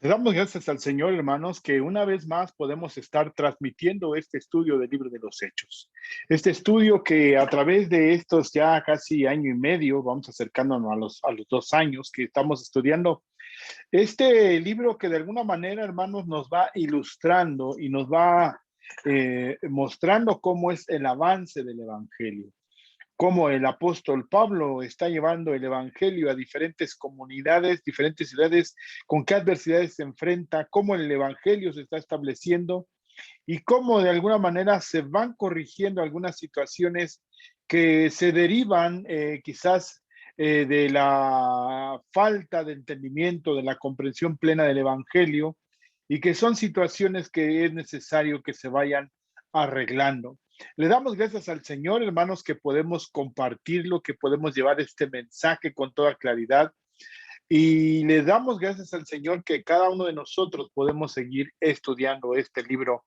Le damos gracias al Señor, hermanos, que una vez más podemos estar transmitiendo este estudio del libro de los Hechos. Este estudio que a través de estos ya casi año y medio, vamos acercándonos a los 2 años que estamos estudiando este libro que de alguna manera, hermanos, nos va ilustrando y nos va mostrando cómo es el avance del Evangelio, cómo el apóstol Pablo está llevando el evangelio a diferentes comunidades, diferentes ciudades, con qué adversidades se enfrenta, cómo el evangelio se está estableciendo y cómo de alguna manera se van corrigiendo algunas situaciones que se derivan quizás de la falta de entendimiento, de la comprensión plena del evangelio y que son situaciones que es necesario que se vayan arreglando. Le damos gracias al Señor, hermanos, que podemos compartirlo, que podemos llevar este mensaje con toda claridad. Y le damos gracias al Señor que cada uno de nosotros podemos seguir estudiando este libro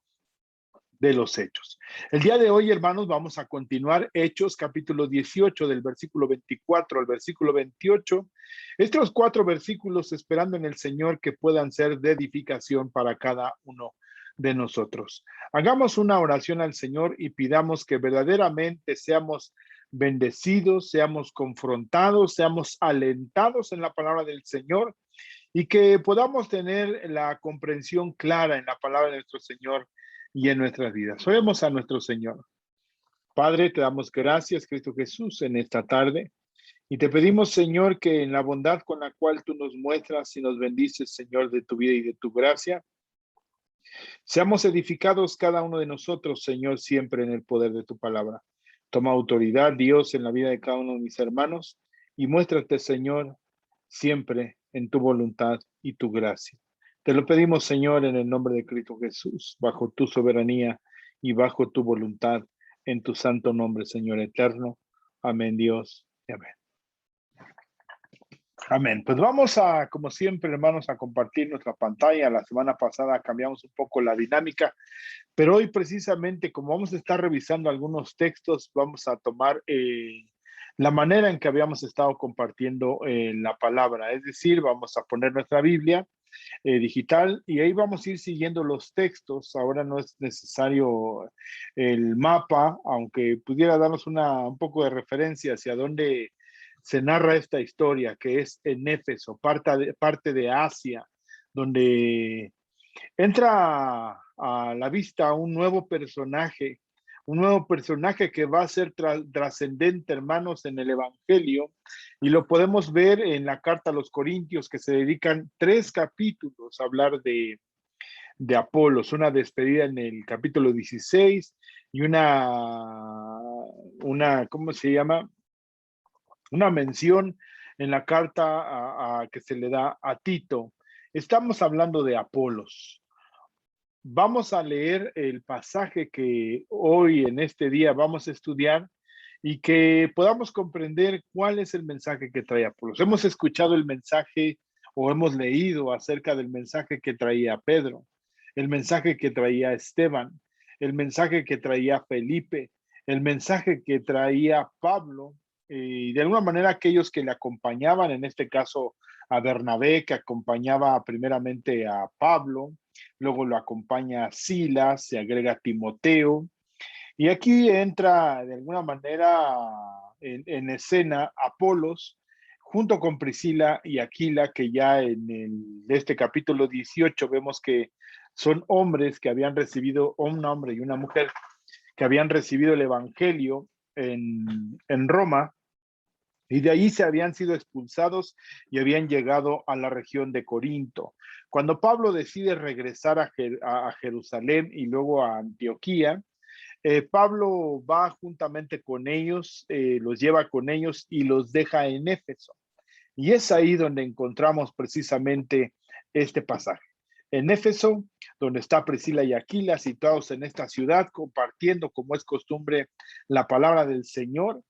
de los Hechos. El día de hoy, hermanos, vamos a continuar Hechos capítulo 18 del versículo 24 al versículo 28. Estos 4 versículos esperando en el Señor que puedan ser de edificación para cada uno de nosotros. Hagamos una oración al Señor y pidamos que verdaderamente seamos bendecidos, seamos confrontados, seamos alentados en la palabra del Señor y que podamos tener la comprensión clara en la palabra de nuestro Señor y en nuestras vidas. Oremos a nuestro Señor. Padre, te damos gracias, Cristo Jesús, en esta tarde. Y te pedimos, Señor, que en la bondad con la cual tú nos muestras y nos bendices, Señor, de tu vida y de tu gracia, seamos edificados cada uno de nosotros, Señor, siempre en el poder de tu palabra. Toma autoridad, Dios, en la vida de cada uno de mis hermanos y muéstrate, Señor, siempre en tu voluntad y tu gracia. Te lo pedimos, Señor, en el nombre de Cristo Jesús, bajo tu soberanía y bajo tu voluntad, en tu santo nombre, Señor eterno. Amén, Dios. Y amén. Amén. Pues vamos a, como siempre, hermanos, a compartir nuestra pantalla. La semana pasada cambiamos un poco la dinámica, pero hoy precisamente, como vamos a estar revisando algunos textos, vamos a tomar la manera en que habíamos estado compartiendo la palabra. Es decir, vamos a poner nuestra Biblia digital y ahí vamos a ir siguiendo los textos. Ahora no es necesario el mapa, aunque pudiera darnos un poco de referencia hacia dónde se narra esta historia, que es en Éfeso, parte de Asia, donde entra a la vista un nuevo personaje que va a ser trascendente, hermanos, en el Evangelio, y lo podemos ver en la carta a los Corintios, que se dedican 3 capítulos a hablar de Apolos, una despedida en el capítulo 16 y ¿cómo se llama? Una mención en la carta que se le da a Tito. Estamos hablando de Apolos. Vamos a leer el pasaje que hoy en este día vamos a estudiar y que podamos comprender cuál es el mensaje que trae Apolos. Hemos escuchado el mensaje o hemos leído acerca del mensaje que traía Pedro, el mensaje que traía Esteban, el mensaje que traía Felipe, el mensaje que traía Pablo y de alguna manera aquellos que le acompañaban, en este caso a Bernabé, que acompañaba primeramente a Pablo, luego lo acompaña Silas, se agrega Timoteo, y aquí entra de alguna manera en escena Apolos, junto con Priscila y Aquila, que ya este capítulo 18 vemos que son hombres que habían recibido, un hombre y una mujer, que habían recibido el Evangelio en Roma, y de ahí se habían sido expulsados y habían llegado a la región de Corinto. Cuando Pablo decide regresar a Jerusalén y luego a Antioquía, Pablo va juntamente con ellos, los lleva con ellos y los deja en Éfeso. Y es ahí donde encontramos precisamente este pasaje. En Éfeso, donde está Priscila y Aquila, situados en esta ciudad, compartiendo, como es costumbre, la palabra del Señor.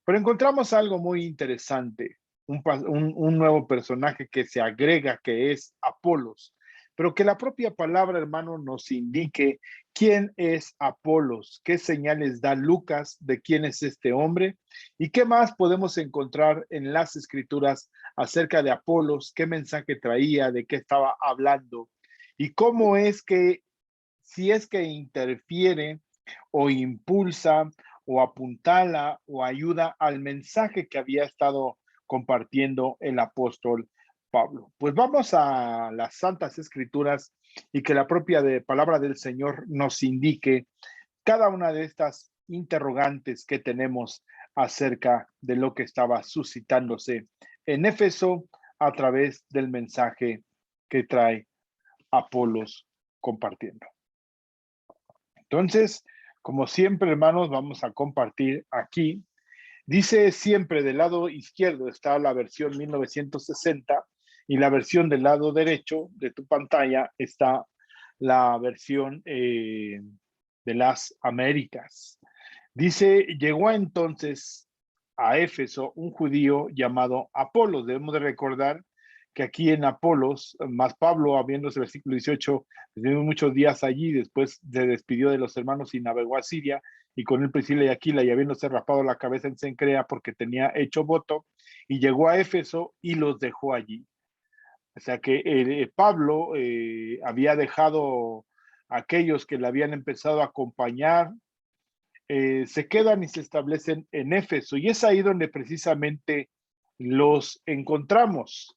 Pero encontramos algo muy interesante, un nuevo personaje que se agrega, que es Apolos. pero que la propia palabra, hermano, nos indique quién es Apolos, qué señales da Lucas de quién es este hombre y qué más podemos encontrar en las escrituras acerca de Apolos, qué mensaje traía, de qué estaba hablando y cómo es que, si es que interfiere o impulsa o apuntala o ayuda al mensaje que había estado compartiendo el apóstol Pablo. Pues vamos a las Santas Escrituras y que la propia palabra del Señor nos indique cada una de estas interrogantes que tenemos acerca de lo que estaba suscitándose en Éfeso a través del mensaje que trae Apolos compartiendo. Entonces, como siempre, hermanos, vamos a compartir aquí. Dice siempre del lado izquierdo está la versión 1960 y la versión del lado derecho de tu pantalla está la versión de las Américas. Dice, llegó entonces a Éfeso un judío llamado Apolos. Debemos de recordar que aquí en Apolos, más Pablo, habiéndose el versículo 18, tuvimos muchos días allí, después se despidió de los hermanos y navegó a Siria, y con él Priscila y Aquila, y habiéndose raspado la cabeza en Cencrea porque tenía hecho voto, y llegó a Éfeso y los dejó allí. O sea que Pablo había dejado a aquellos que le habían empezado a acompañar, se quedan y se establecen en Éfeso, y es ahí donde precisamente los encontramos.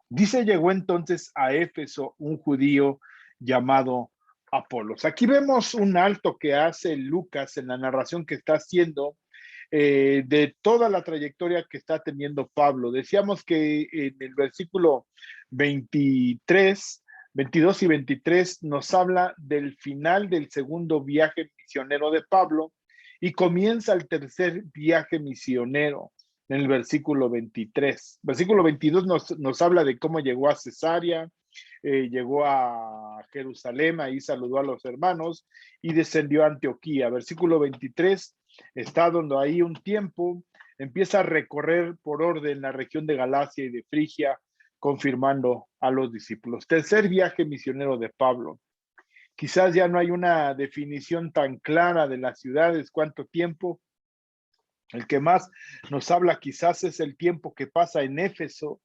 Dice, llegó entonces a Éfeso un judío llamado Apolos. Aquí vemos un alto que hace Lucas en la narración que está haciendo de toda la trayectoria que está teniendo Pablo. Decíamos que en el versículo 23, 22 y 23 nos habla del final del segundo viaje misionero de Pablo y comienza el tercer viaje misionero en el versículo 23. Versículo 22 nos habla de cómo llegó a Cesarea, llegó a Jerusalén, ahí saludó a los hermanos y descendió a Antioquía. Versículo 23 está donde ahí un tiempo empieza a recorrer por orden la región de Galacia y de Frigia, confirmando a los discípulos. Tercer viaje misionero de Pablo. Quizás ya no hay una definición tan clara de las ciudades, cuánto tiempo. El que más nos habla quizás es el tiempo que pasa en Éfeso.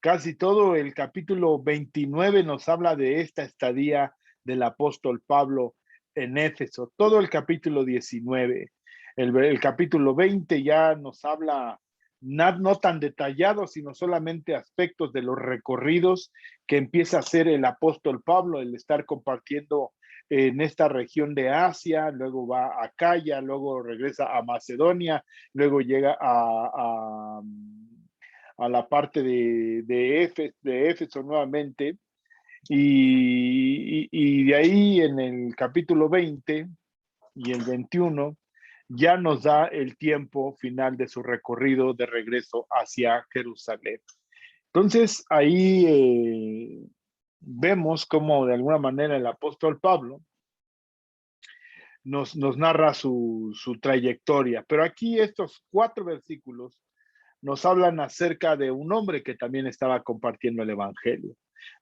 Casi todo el capítulo 29 nos habla de esta estadía del apóstol Pablo en Éfeso. Todo el capítulo 19. El capítulo 20 ya nos habla no tan detallado, sino solamente aspectos de los recorridos que empieza a hacer el apóstol Pablo, el estar compartiendo en esta región de Asia, luego va a Acaya, luego regresa a Macedonia, luego llega a la parte de Éfeso nuevamente, y de ahí en el capítulo 20 y el 21 ya nos da el tiempo final de su recorrido de regreso hacia Jerusalén. Entonces ahí vemos cómo de alguna manera el apóstol Pablo nos narra su trayectoria, pero aquí estos 4 versículos nos hablan acerca de un hombre que también estaba compartiendo el evangelio,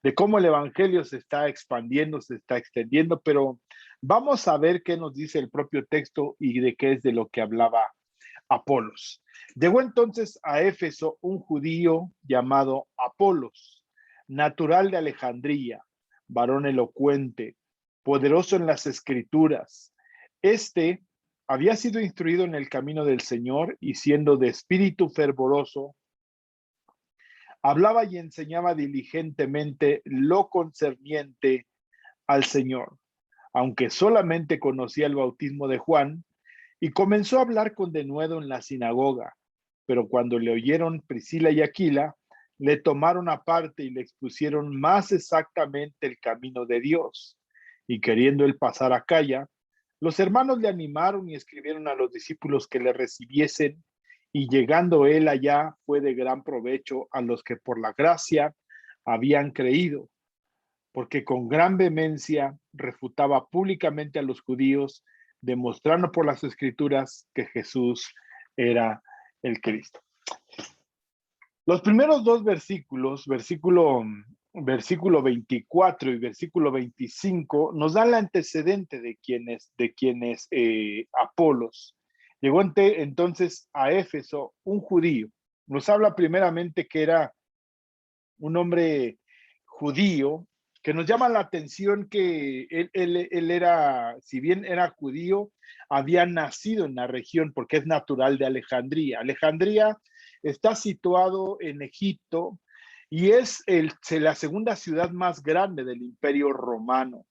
de cómo el evangelio se está expandiendo, se está extendiendo, pero vamos a ver qué nos dice el propio texto y de qué es de lo que hablaba Apolos. Llegó entonces a Éfeso un judío llamado Apolos, natural de Alejandría, varón elocuente, poderoso en las escrituras. Este había sido instruido en el camino del Señor y siendo de espíritu fervoroso, hablaba y enseñaba diligentemente lo concerniente al Señor, aunque solamente conocía el bautismo de Juan, y comenzó a hablar con denuedo en la sinagoga. Pero cuando le oyeron Priscila y Aquila, le tomaron aparte y le expusieron más exactamente el camino de Dios. Y queriendo él pasar a Acaya, los hermanos le animaron y escribieron a los discípulos que le recibiesen, y llegando él allá fue de gran provecho a los que por la gracia habían creído, porque con gran vehemencia refutaba públicamente a los judíos, demostrando por las escrituras que Jesús era el Cristo. Los primeros 2 versículos, versículo versículo 24 y versículo 25, nos dan el antecedente de quién es Apolos. Llegó entonces a Éfeso un judío. Nos habla primeramente que era un hombre judío, que nos llama la atención que él era, si bien era judío, había nacido en la región porque es natural de Alejandría. Alejandría está situado en Egipto y es la segunda ciudad más grande del Imperio Romano.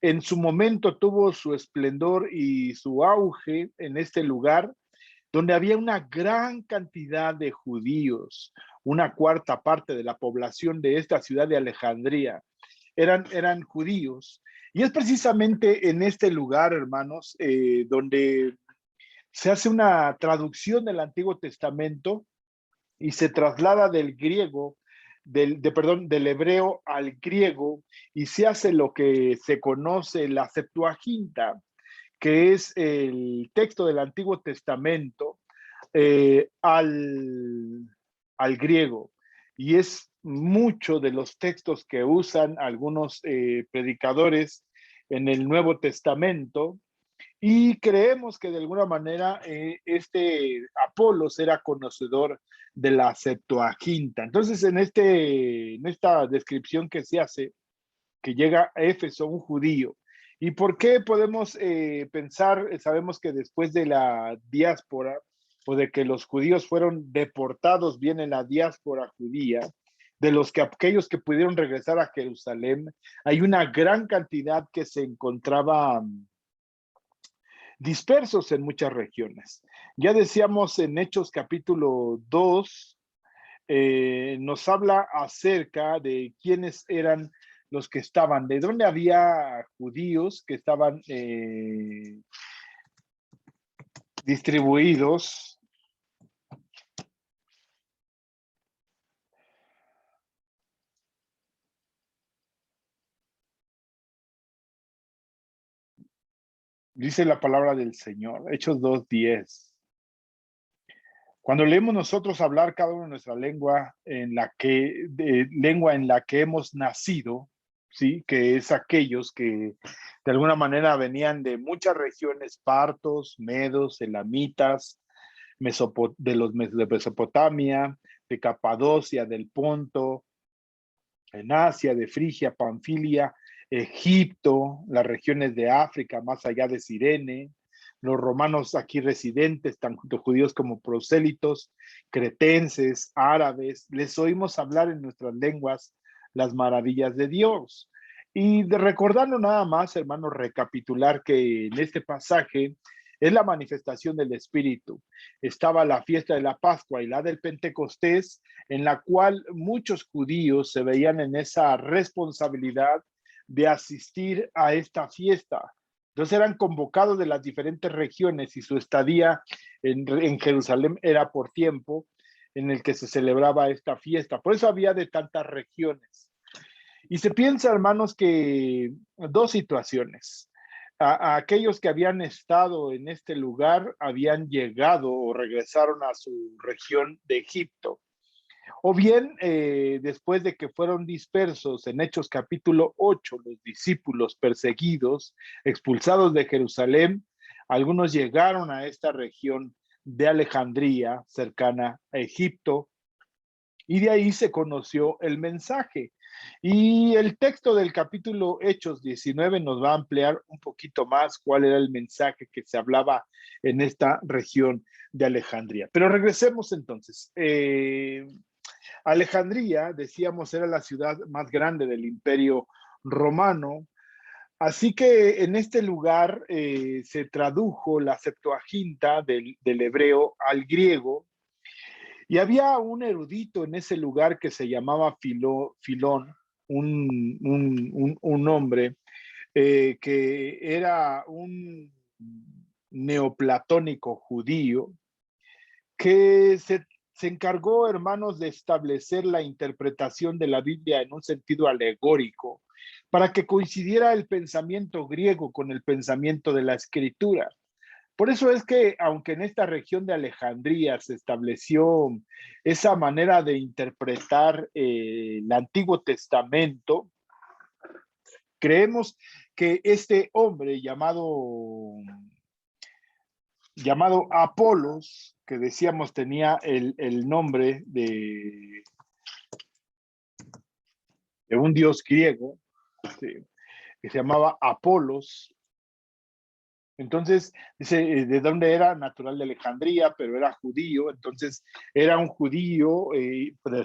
En su momento tuvo su esplendor y su auge en este lugar donde había una gran cantidad de judíos, una cuarta parte de la población de esta ciudad de Alejandría eran judíos. Y es precisamente en este lugar, hermanos, donde se hace una traducción del Antiguo Testamento y se traslada del griego, del hebreo al griego, y se hace lo que se conoce la Septuaginta, que es el texto del Antiguo Testamento al griego. Y es mucho de los textos que usan algunos predicadores en el Nuevo Testamento. Y creemos que de alguna manera este Apolos era conocedor de la Septuaginta. Entonces, en esta descripción que se hace, que llega a Éfeso, un judío. ¿Y por qué podemos pensar, sabemos que después de la diáspora, o de que los judíos fueron deportados, viene la diáspora judía, de los que aquellos que pudieron regresar a Jerusalén, hay una gran cantidad que se encontraba dispersos en muchas regiones. Ya decíamos en Hechos capítulo 2, nos habla acerca de quiénes eran los que estaban, de dónde había judíos que estaban distribuidos. Dice la palabra del Señor, Hechos 2:10. Cuando leemos nosotros hablar cada uno de nuestra lengua lengua en la que hemos nacido, ¿sí? Que es aquellos que de alguna manera venían de muchas regiones, partos, medos, elamitas, de Mesopotamia, de Capadocia, del Ponto, en Asia, de Frigia, Panfilia, Egipto, las regiones de África, más allá de Cirene, los romanos aquí residentes, tanto judíos como prosélitos, cretenses, árabes, les oímos hablar en nuestras lenguas las maravillas de Dios. Y recordando nada más, hermanos, recapitular que en este pasaje es la manifestación del Espíritu. Estaba la fiesta de la Pascua y la del Pentecostés, en la cual muchos judíos se veían en esa responsabilidad de asistir a esta fiesta. Entonces eran convocados de las diferentes regiones y su estadía en Jerusalén era por tiempo en el que se celebraba esta fiesta. Por eso había de tantas regiones. Y se piensa, hermanos, que dos situaciones. A aquellos que habían estado en este lugar habían llegado o regresaron a su región de Egipto. O bien, después de que fueron dispersos en Hechos capítulo 8, los discípulos perseguidos, expulsados de Jerusalén, algunos llegaron a esta región de Alejandría, cercana a Egipto, y de ahí se conoció el mensaje. Y el texto del capítulo Hechos 19 nos va a ampliar un poquito más cuál era el mensaje que se hablaba en esta región de Alejandría. Pero regresemos entonces. Alejandría, decíamos, era la ciudad más grande del Imperio Romano. Así que en este lugar se tradujo la Septuaginta del hebreo al griego. Y había un erudito en ese lugar que se llamaba Filón, un hombre que era un neoplatónico judío que se encargó, hermanos, de establecer la interpretación de la Biblia en un sentido alegórico para que coincidiera el pensamiento griego con el pensamiento de la escritura. Por eso es que, aunque en esta región de Alejandría se estableció esa manera de interpretar el Antiguo Testamento, creemos que este hombre llamado Apolos, que decíamos tenía el nombre de un dios griego, que se llamaba Apolos. Entonces, dice, ¿de dónde era? Natural de Alejandría, pero era judío. Entonces, era un judío,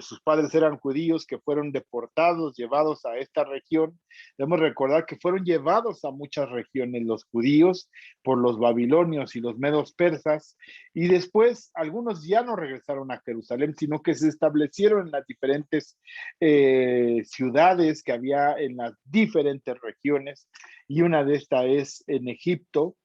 sus padres eran judíos que fueron deportados, llevados a esta región. Debemos recordar que fueron llevados a muchas regiones los judíos por los babilonios y los medos persas. Y después, algunos ya no regresaron a Jerusalén, sino que se establecieron en las diferentes ciudades que había en las diferentes regiones. Y una de estas es en Egipto,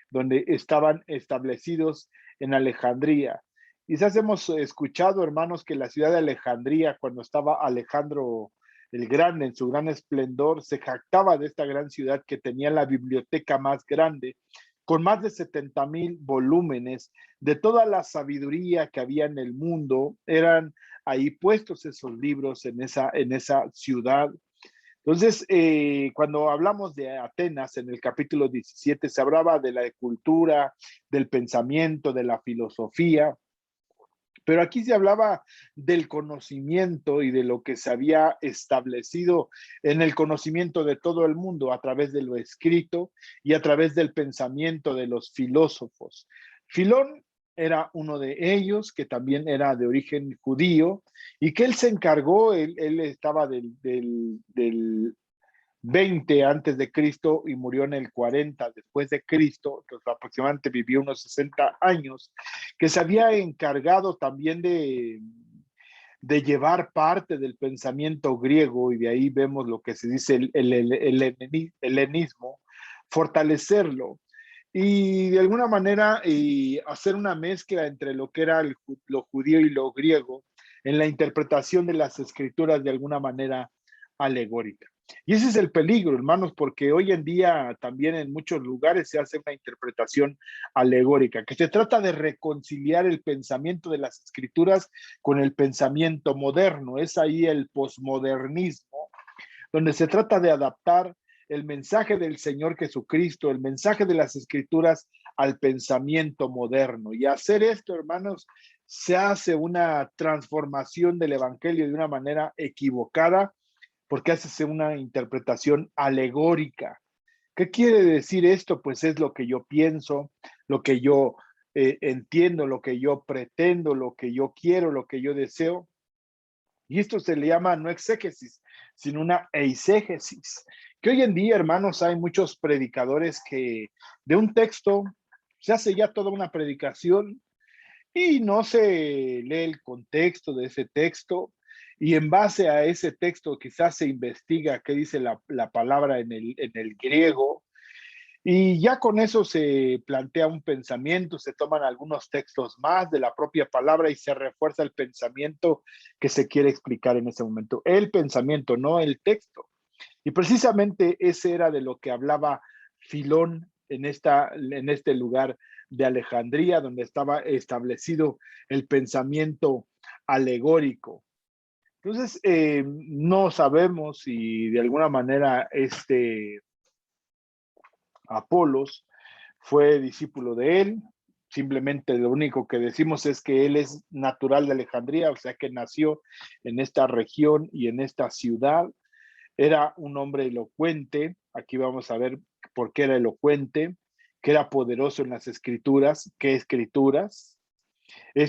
donde estaban establecidos en Alejandría. Quizás hemos escuchado, hermanos, que la ciudad de Alejandría, cuando estaba Alejandro el Grande en su gran esplendor, se jactaba de esta gran ciudad que tenía la biblioteca más grande, con más de 70,000 volúmenes de toda la sabiduría que había en el mundo. Eran ahí puestos esos libros en esa ciudad. Entonces, cuando hablamos de Atenas en el capítulo 17, se hablaba de la cultura, del pensamiento, de la filosofía, pero aquí se hablaba del conocimiento y de lo que se había establecido en el conocimiento de todo el mundo a través de lo escrito y a través del pensamiento de los filósofos. Filón era uno de ellos, que también era de origen judío, y que él se encargó, él estaba del 20 antes de Cristo y murió en el 40 después de Cristo, entonces aproximadamente vivió unos 60 años, que se había encargado también de llevar parte del pensamiento griego, y de ahí vemos lo que se dice el helenismo, fortalecerlo y de alguna manera hacer una mezcla entre lo que era lo judío y lo griego en la interpretación de las escrituras de alguna manera alegórica. Y ese es el peligro, hermanos, porque hoy en día también en muchos lugares se hace una interpretación alegórica, que se trata de reconciliar el pensamiento de las escrituras con el pensamiento moderno. Es ahí el posmodernismo, donde se trata de adaptar el mensaje del Señor Jesucristo, el mensaje de las escrituras al pensamiento moderno. Y hacer esto, hermanos, se hace una transformación del evangelio de una manera equivocada, porque hace una interpretación alegórica. ¿Qué quiere decir esto? Pues es lo que yo pienso, lo que yo entiendo, lo que yo pretendo, lo que yo quiero, lo que yo deseo. Y esto se le llama no exégesis, sino una eisegesis. Que hoy en día, hermanos, hay muchos predicadores que de un texto se hace ya toda una predicación y no se lee el contexto de ese texto, y en base a ese texto quizás se investiga qué dice la palabra en el griego, y ya con eso se plantea un pensamiento, se toman algunos textos más de la propia palabra y se refuerza el pensamiento que se quiere explicar en ese momento. El pensamiento, no el texto. Y precisamente ese era de lo que hablaba Filón en este lugar de Alejandría, donde estaba establecido el pensamiento alegórico. Entonces, no sabemos si de alguna manera Apolos fue discípulo de él. Simplemente lo único que decimos es que él es natural de Alejandría, o sea que nació en esta región y en esta ciudad. Era un hombre elocuente. Aquí vamos a ver por qué era elocuente, que era poderoso en las escrituras. ¿Qué escrituras?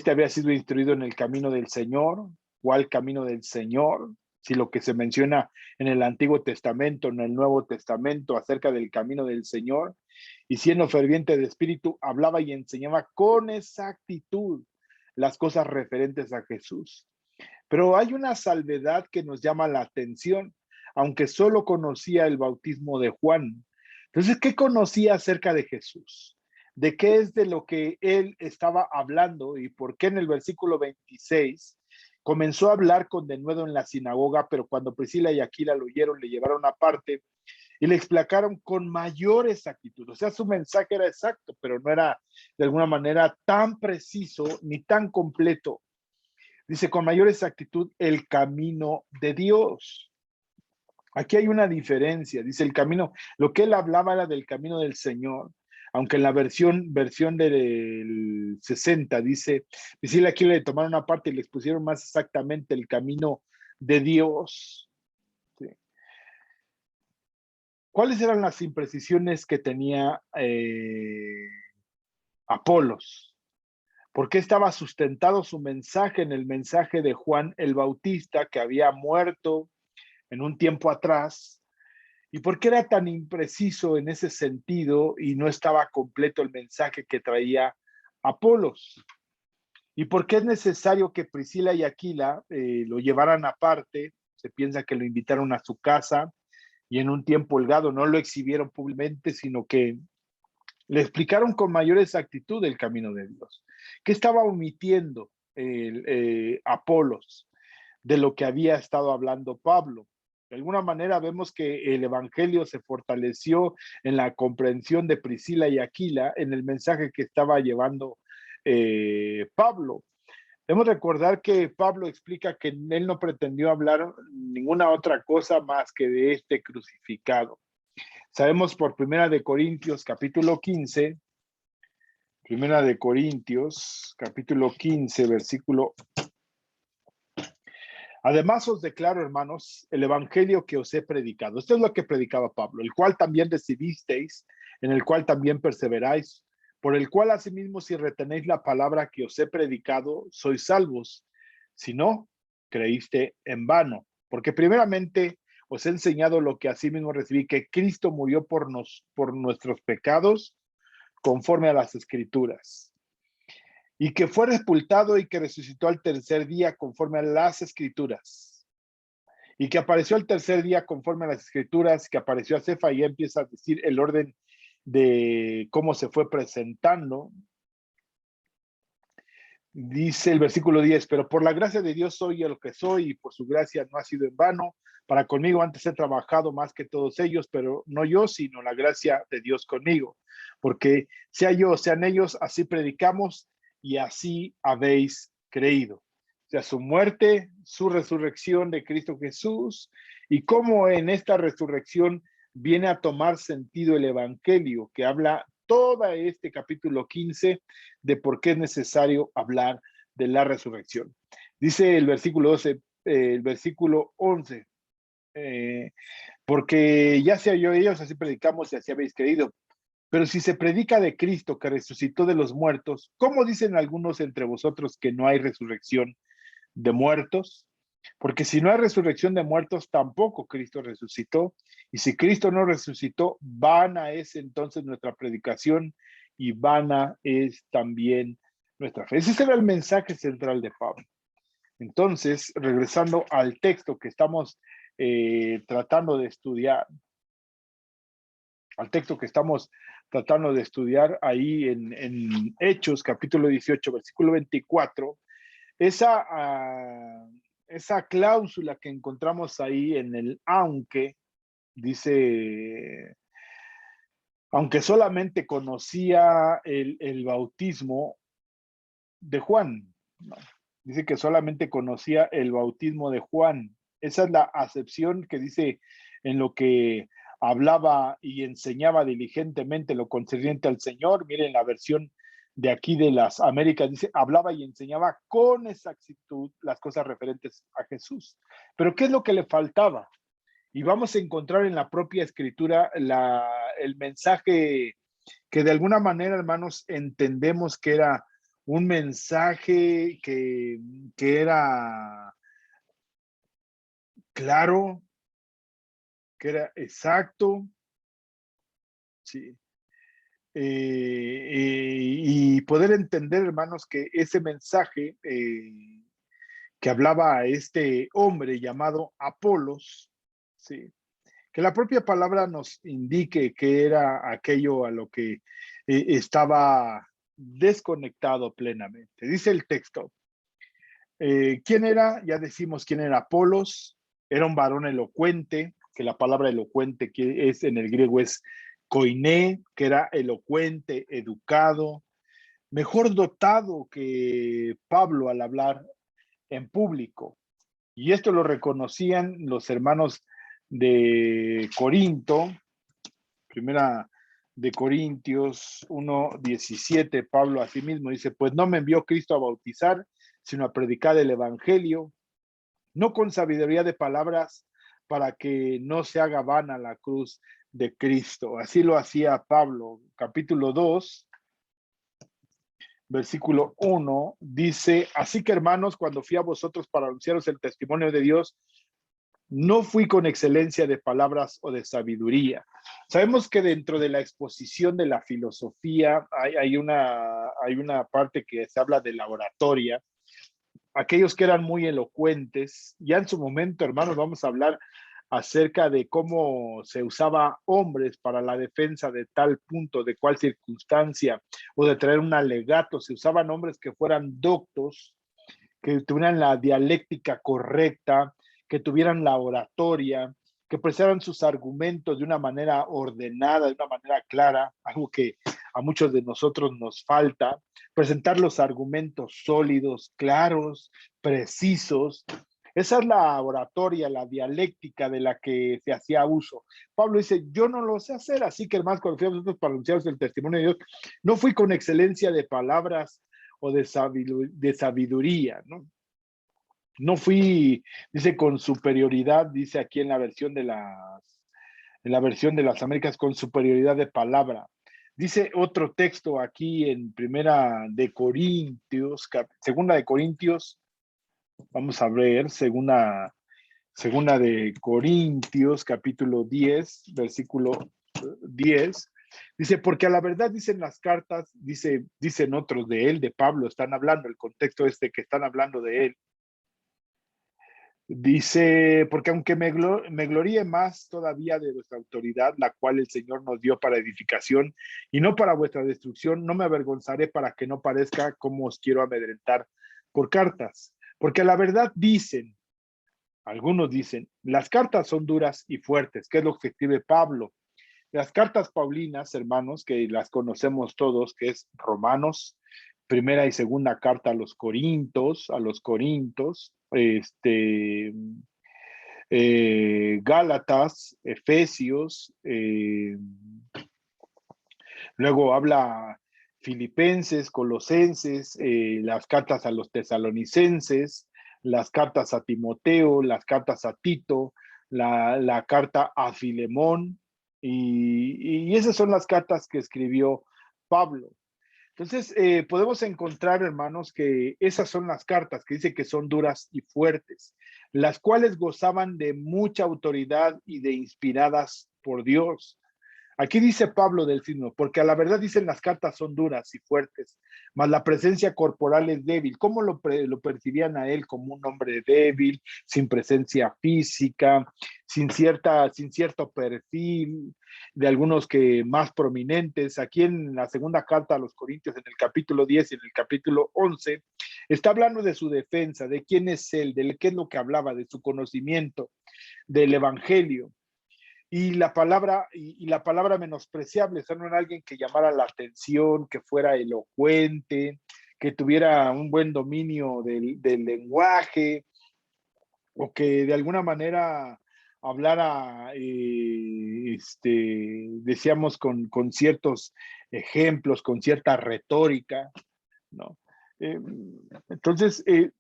Había sido instruido en el camino del Señor. ¿Cuál camino del Señor? Si lo que se menciona en el Antiguo Testamento, en el Nuevo Testamento, acerca del camino del Señor, y siendo ferviente de espíritu, hablaba y enseñaba con exactitud las cosas referentes a Jesús. Pero hay una salvedad que nos llama la atención, aunque solo conocía el bautismo de Juan. Entonces, ¿qué conocía acerca de Jesús? ¿De qué es de lo que él estaba hablando? Y por qué en el versículo 26 comenzó a hablar con denuedo en la sinagoga, pero cuando Priscila y Aquila lo oyeron, le llevaron aparte y le explicaron con mayor exactitud. O sea, su mensaje era exacto, pero no era de alguna manera tan preciso ni tan completo. Dice, con mayor exactitud, el camino de Dios. Aquí hay una diferencia. Dice el camino, lo que él hablaba era del camino del Señor. Aunque en la versión del 60 dice, aquí le tomaron una parte y le expusieron más exactamente el camino de Dios. ¿Sí? ¿Cuáles eran las imprecisiones que tenía Apolos? ¿Por qué estaba sustentado su mensaje en el mensaje de Juan el Bautista, que había muerto en un tiempo atrás? ¿Y por qué era tan impreciso en ese sentido y no estaba completo el mensaje que traía Apolos? ¿Y por qué es necesario que Priscila y Aquila lo llevaran aparte? Se piensa que lo invitaron a su casa y en un tiempo holgado no lo exhibieron públicamente, sino que le explicaron con mayor exactitud el camino de Dios. ¿Qué estaba omitiendo Apolos de lo que había estado hablando Pablo? De alguna manera vemos que el evangelio se fortaleció en la comprensión de Priscila y Aquila en el mensaje que estaba llevando Pablo. Debemos recordar que Pablo explica que él no pretendió hablar ninguna otra cosa más que de este crucificado. Sabemos por Primera de Corintios capítulo 15, Primera de Corintios capítulo 15, versículo. Además os declaro, hermanos, el evangelio que os he predicado. Esto es lo que predicaba Pablo, el cual también recibisteis, en el cual también perseveráis, por el cual asimismo si retenéis la palabra que os he predicado, sois salvos. Si no, creíste en vano. Porque primeramente os he enseñado lo que asimismo recibí, que Cristo murió por nuestros pecados, conforme a las Escrituras, y que fue sepultado y que resucitó al tercer día conforme a las Escrituras, y que apareció al tercer día conforme a las Escrituras, que apareció a Cefa, y empieza a decir el orden de cómo se fue presentando. Dice el versículo 10, pero por la gracia de Dios soy lo que soy, y por su gracia no ha sido en vano. Para conmigo antes he trabajado más que todos ellos, pero no yo, sino la gracia de Dios conmigo. Porque sea yo, sean ellos, así predicamos y así habéis creído. O sea, su muerte, su resurrección de Cristo Jesús, y cómo en esta resurrección viene a tomar sentido el evangelio, que habla todo este capítulo 15 de por qué es necesario hablar de la resurrección. Dice el versículo 12, el versículo 11, porque ya sea yo ellos, así predicamos y así habéis creído. Pero si se predica de Cristo que resucitó de los muertos, ¿cómo dicen algunos entre vosotros que no hay resurrección de muertos? Porque si no hay resurrección de muertos, tampoco Cristo resucitó. Y si Cristo no resucitó, vana es entonces nuestra predicación y vana es también nuestra fe. Ese era el mensaje central de Pablo. Entonces, regresando al texto que estamos tratando de estudiar, ahí en Hechos, capítulo 18, versículo 24, esa cláusula que encontramos ahí en el aunque, dice, aunque solamente conocía el bautismo de Juan, ¿no? Dice que solamente conocía el bautismo de Juan. Esa es la acepción que dice en lo que hablaba y enseñaba diligentemente lo concerniente al Señor. Miren la versión de aquí de las Américas, dice, hablaba y enseñaba con exactitud las cosas referentes a Jesús. Pero ¿qué es lo que le faltaba? Y vamos a encontrar en la propia escritura el mensaje que de alguna manera, hermanos, entendemos que era un mensaje que era claro, que era exacto, sí. Y poder entender, hermanos, que ese mensaje que hablaba a este hombre llamado Apolos, sí, que la propia palabra nos indique que era aquello a lo que estaba desconectado plenamente. Dice el texto, ¿quién era? Ya decimos quién era Apolos, era un varón elocuente, que la palabra elocuente que es en el griego es koiné, que era elocuente, educado, mejor dotado que Pablo al hablar en público. Y esto lo reconocían los hermanos de Corinto, primera de Corintios 1:17, Pablo a sí mismo dice, pues no me envió Cristo a bautizar, sino a predicar el evangelio, no con sabiduría de palabras, para que no se haga vana la cruz de Cristo. Así lo hacía Pablo. Capítulo 2, versículo 1, dice, así que hermanos, cuando fui a vosotros para anunciaros el testimonio de Dios, no fui con excelencia de palabras o de sabiduría. Sabemos que dentro de la exposición de la filosofía hay una parte que se habla de la oratoria. Aquellos que eran muy elocuentes, ya en su momento, hermanos, vamos a hablar acerca de cómo se usaba hombres para la defensa de tal punto, de cuál circunstancia, o de traer un alegato. Se usaban hombres que fueran doctos, que tuvieran la dialéctica correcta, que tuvieran la oratoria, que presentaran sus argumentos de una manera ordenada, de una manera clara, algo que a muchos de nosotros nos falta, presentar los argumentos sólidos, claros, precisos. Esa es la oratoria, la dialéctica de la que se hacía uso. Pablo dice, yo no lo sé hacer, así que hermanos, cuando fui a vosotros para anunciaros el testimonio de Dios, no fui con excelencia de palabras o de sabiduría, ¿no? No fui, dice, con superioridad, dice aquí en la versión de las Américas, con superioridad de palabra. Dice otro texto aquí en segunda de Corintios, vamos a ver, segunda de Corintios, capítulo 10, versículo 10, dice, porque a la verdad dicen las cartas, dicen otros de él, de Pablo, están hablando, el contexto que están hablando de él. Dice, porque aunque me gloríe más todavía de vuestra autoridad, la cual el Señor nos dio para edificación y no para vuestra destrucción, no me avergonzaré para que no parezca como os quiero amedrentar por cartas. Porque la verdad dicen, algunos dicen, las cartas son duras y fuertes, que es lo que escribe Pablo. Las cartas paulinas, hermanos, que las conocemos todos, que es Romanos, primera y segunda carta a los Corintos, Gálatas, Efesios, luego habla Filipenses, Colosenses, las cartas a los tesalonicenses, las cartas a Timoteo, las cartas a Tito, la carta a Filemón, y esas son las cartas que escribió Pablo. Entonces, podemos encontrar, hermanos, que esas son las cartas que dice que son duras y fuertes, las cuales gozaban de mucha autoridad y de inspiradas por Dios. Aquí dice Pablo del signo, porque a la verdad dicen las cartas son duras y fuertes, mas la presencia corporal es débil. ¿Cómo lo percibían a él? Como un hombre débil, sin presencia física, sin cierto perfil, de algunos que más prominentes. Aquí en la segunda carta a los Corintios, en el capítulo 10 y en el capítulo 11, está hablando de su defensa, de quién es él, de qué es lo que hablaba, de su conocimiento, del evangelio. Y la palabra menospreciable, son alguien que llamara la atención, que fuera elocuente, que tuviera un buen dominio del lenguaje, o que de alguna manera hablara, decíamos, con ciertos ejemplos, con cierta retórica, ¿no? Eh, entonces, él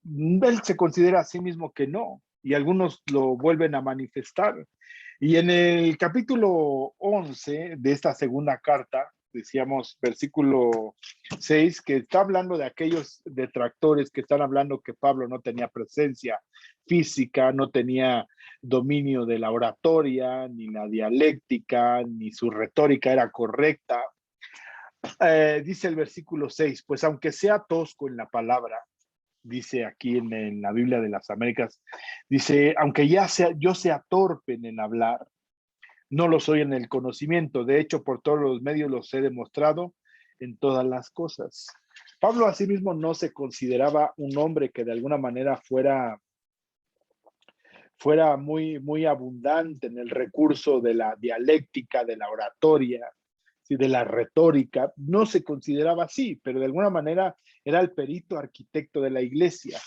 se considera a sí mismo que no, y algunos lo vuelven a manifestar. Y en el capítulo 11 de esta segunda carta, decíamos, versículo 6, que está hablando de aquellos detractores que están hablando que Pablo no tenía presencia física, no tenía dominio de la oratoria, ni la dialéctica, ni su retórica era correcta. Dice el versículo 6, pues aunque sea tosco en la palabra, dice aquí en la Biblia de las Américas, dice, aunque yo sea torpe en el hablar, no lo soy en el conocimiento. De hecho, por todos los medios los he demostrado en todas las cosas. Pablo asimismo no se consideraba un hombre que de alguna manera fuera fuera muy abundante en el recurso de la dialéctica, de la oratoria, ¿sí? De la retórica. No se consideraba así, pero de alguna manera era el perito arquitecto de la iglesia.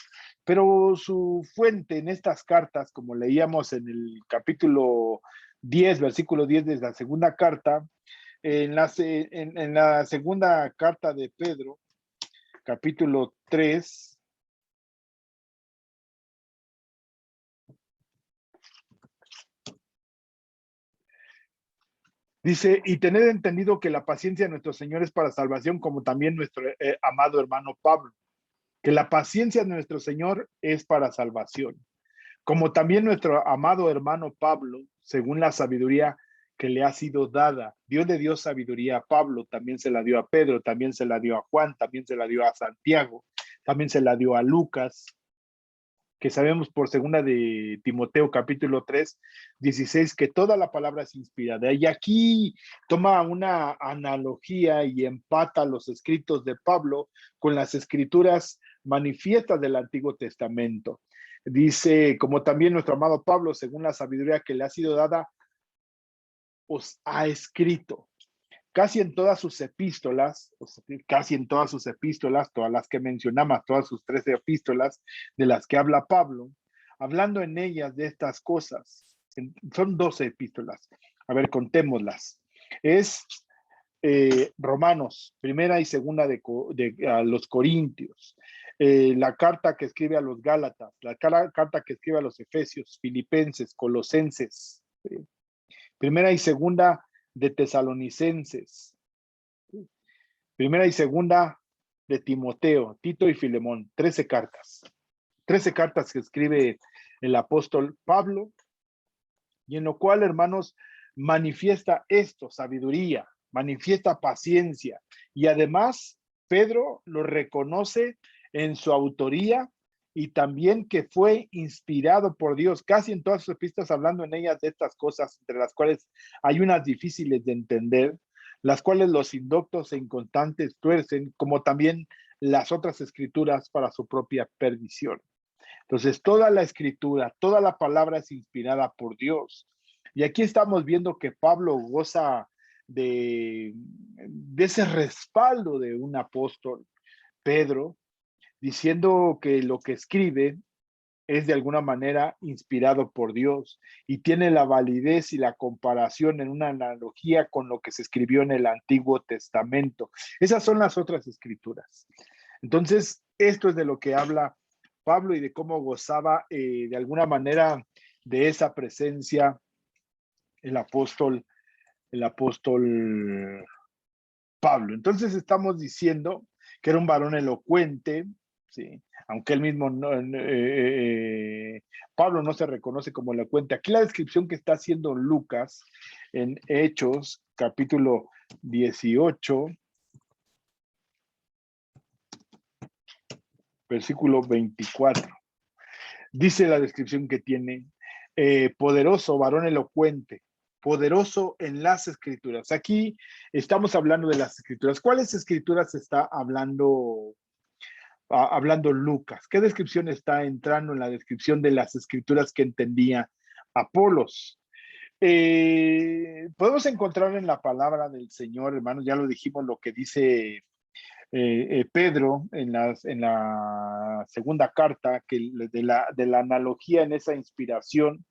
Pero su fuente en estas cartas, como leíamos en el capítulo 10, versículo 10 de la segunda carta, en la segunda carta de Pedro, capítulo 3, dice, y tened entendido que la paciencia de nuestro Señor es para salvación, como también nuestro amado hermano Pablo, que la paciencia de nuestro Señor es para salvación, como también nuestro amado hermano Pablo, según la sabiduría que le ha sido dada. Dios le dio sabiduría a Pablo, también se la dio a Pedro, también se la dio a Juan, también se la dio a Santiago, también se la dio a Lucas, que sabemos por segunda de Timoteo capítulo 3, 16, que toda la palabra es inspirada. Y aquí toma una analogía y empata los escritos de Pablo con las escrituras manifiestas del Antiguo Testamento. Dice, como también nuestro amado Pablo, según la sabiduría que le ha sido dada, os ha escrito. Casi en todas sus epístolas, todas las que mencionamos, todas sus 13 epístolas de las que habla Pablo, hablando en ellas de estas cosas. Son 12 epístolas. A ver, contémoslas. Es Romanos, primera y segunda a los Corintios, la carta que escribe a los Gálatas, la carta que escribe a los Efesios, Filipenses, Colosenses, primera y segunda de Tesalonicenses, primera y segunda de Timoteo, Tito y Filemón, 13 cartas. 13 cartas que escribe el apóstol Pablo, y en lo cual, hermanos, manifiesta esto, sabiduría, manifiesta paciencia, y además Pedro lo reconoce en su autoría y también que fue inspirado por Dios, casi en todas sus epístolas hablando en ellas de estas cosas, entre las cuales hay unas difíciles de entender, las cuales los indoctos e inconstantes tuercen, como también las otras escrituras para su propia perdición. Entonces, toda la escritura, toda la palabra es inspirada por Dios. Y aquí estamos viendo que Pablo goza de ese respaldo de un apóstol, Pedro, diciendo que lo que escribe es de alguna manera inspirado por Dios y tiene la validez y la comparación en una analogía con lo que se escribió en el Antiguo Testamento. Esas son las otras escrituras. Entonces, esto es de lo que habla Pablo y de cómo gozaba de alguna manera de esa presencia el apóstol Pablo. Entonces estamos diciendo que era un varón elocuente, ¿sí? Aunque él mismo, Pablo no se reconoce como elocuente. Aquí la descripción que está haciendo Lucas en Hechos, capítulo 18, versículo 24. Dice la descripción que tiene, poderoso, varón elocuente, poderoso en las escrituras. Aquí estamos hablando de las escrituras. ¿Cuáles escrituras está hablando Lucas? ¿Qué descripción está entrando en la descripción de las escrituras que entendía Apolos? Podemos encontrar en la palabra del Señor, hermanos, ya lo dijimos, lo que dice Pedro en la segunda carta, que de la analogía en esa inspiración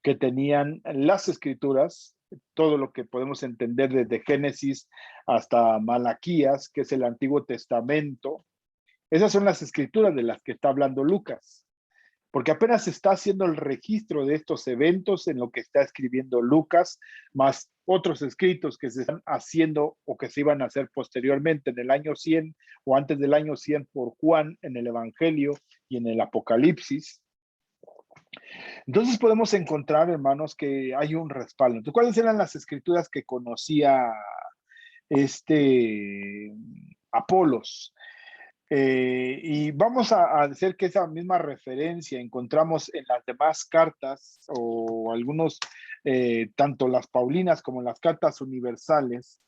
que tenían las escrituras, todo lo que podemos entender desde Génesis hasta Malaquías, que es el Antiguo Testamento. Esas son las escrituras de las que está hablando Lucas, porque apenas está haciendo el registro de estos eventos en lo que está escribiendo Lucas, más otros escritos que se están haciendo o que se iban a hacer posteriormente en el año 100 o antes del año 100 por Juan en el Evangelio y en el Apocalipsis. Entonces podemos encontrar, hermanos, que hay un respaldo. Entonces, ¿cuáles eran las escrituras que conocía Apolos? Y vamos a hacer que esa misma referencia encontramos en las demás cartas o algunos, tanto las paulinas como las cartas universales,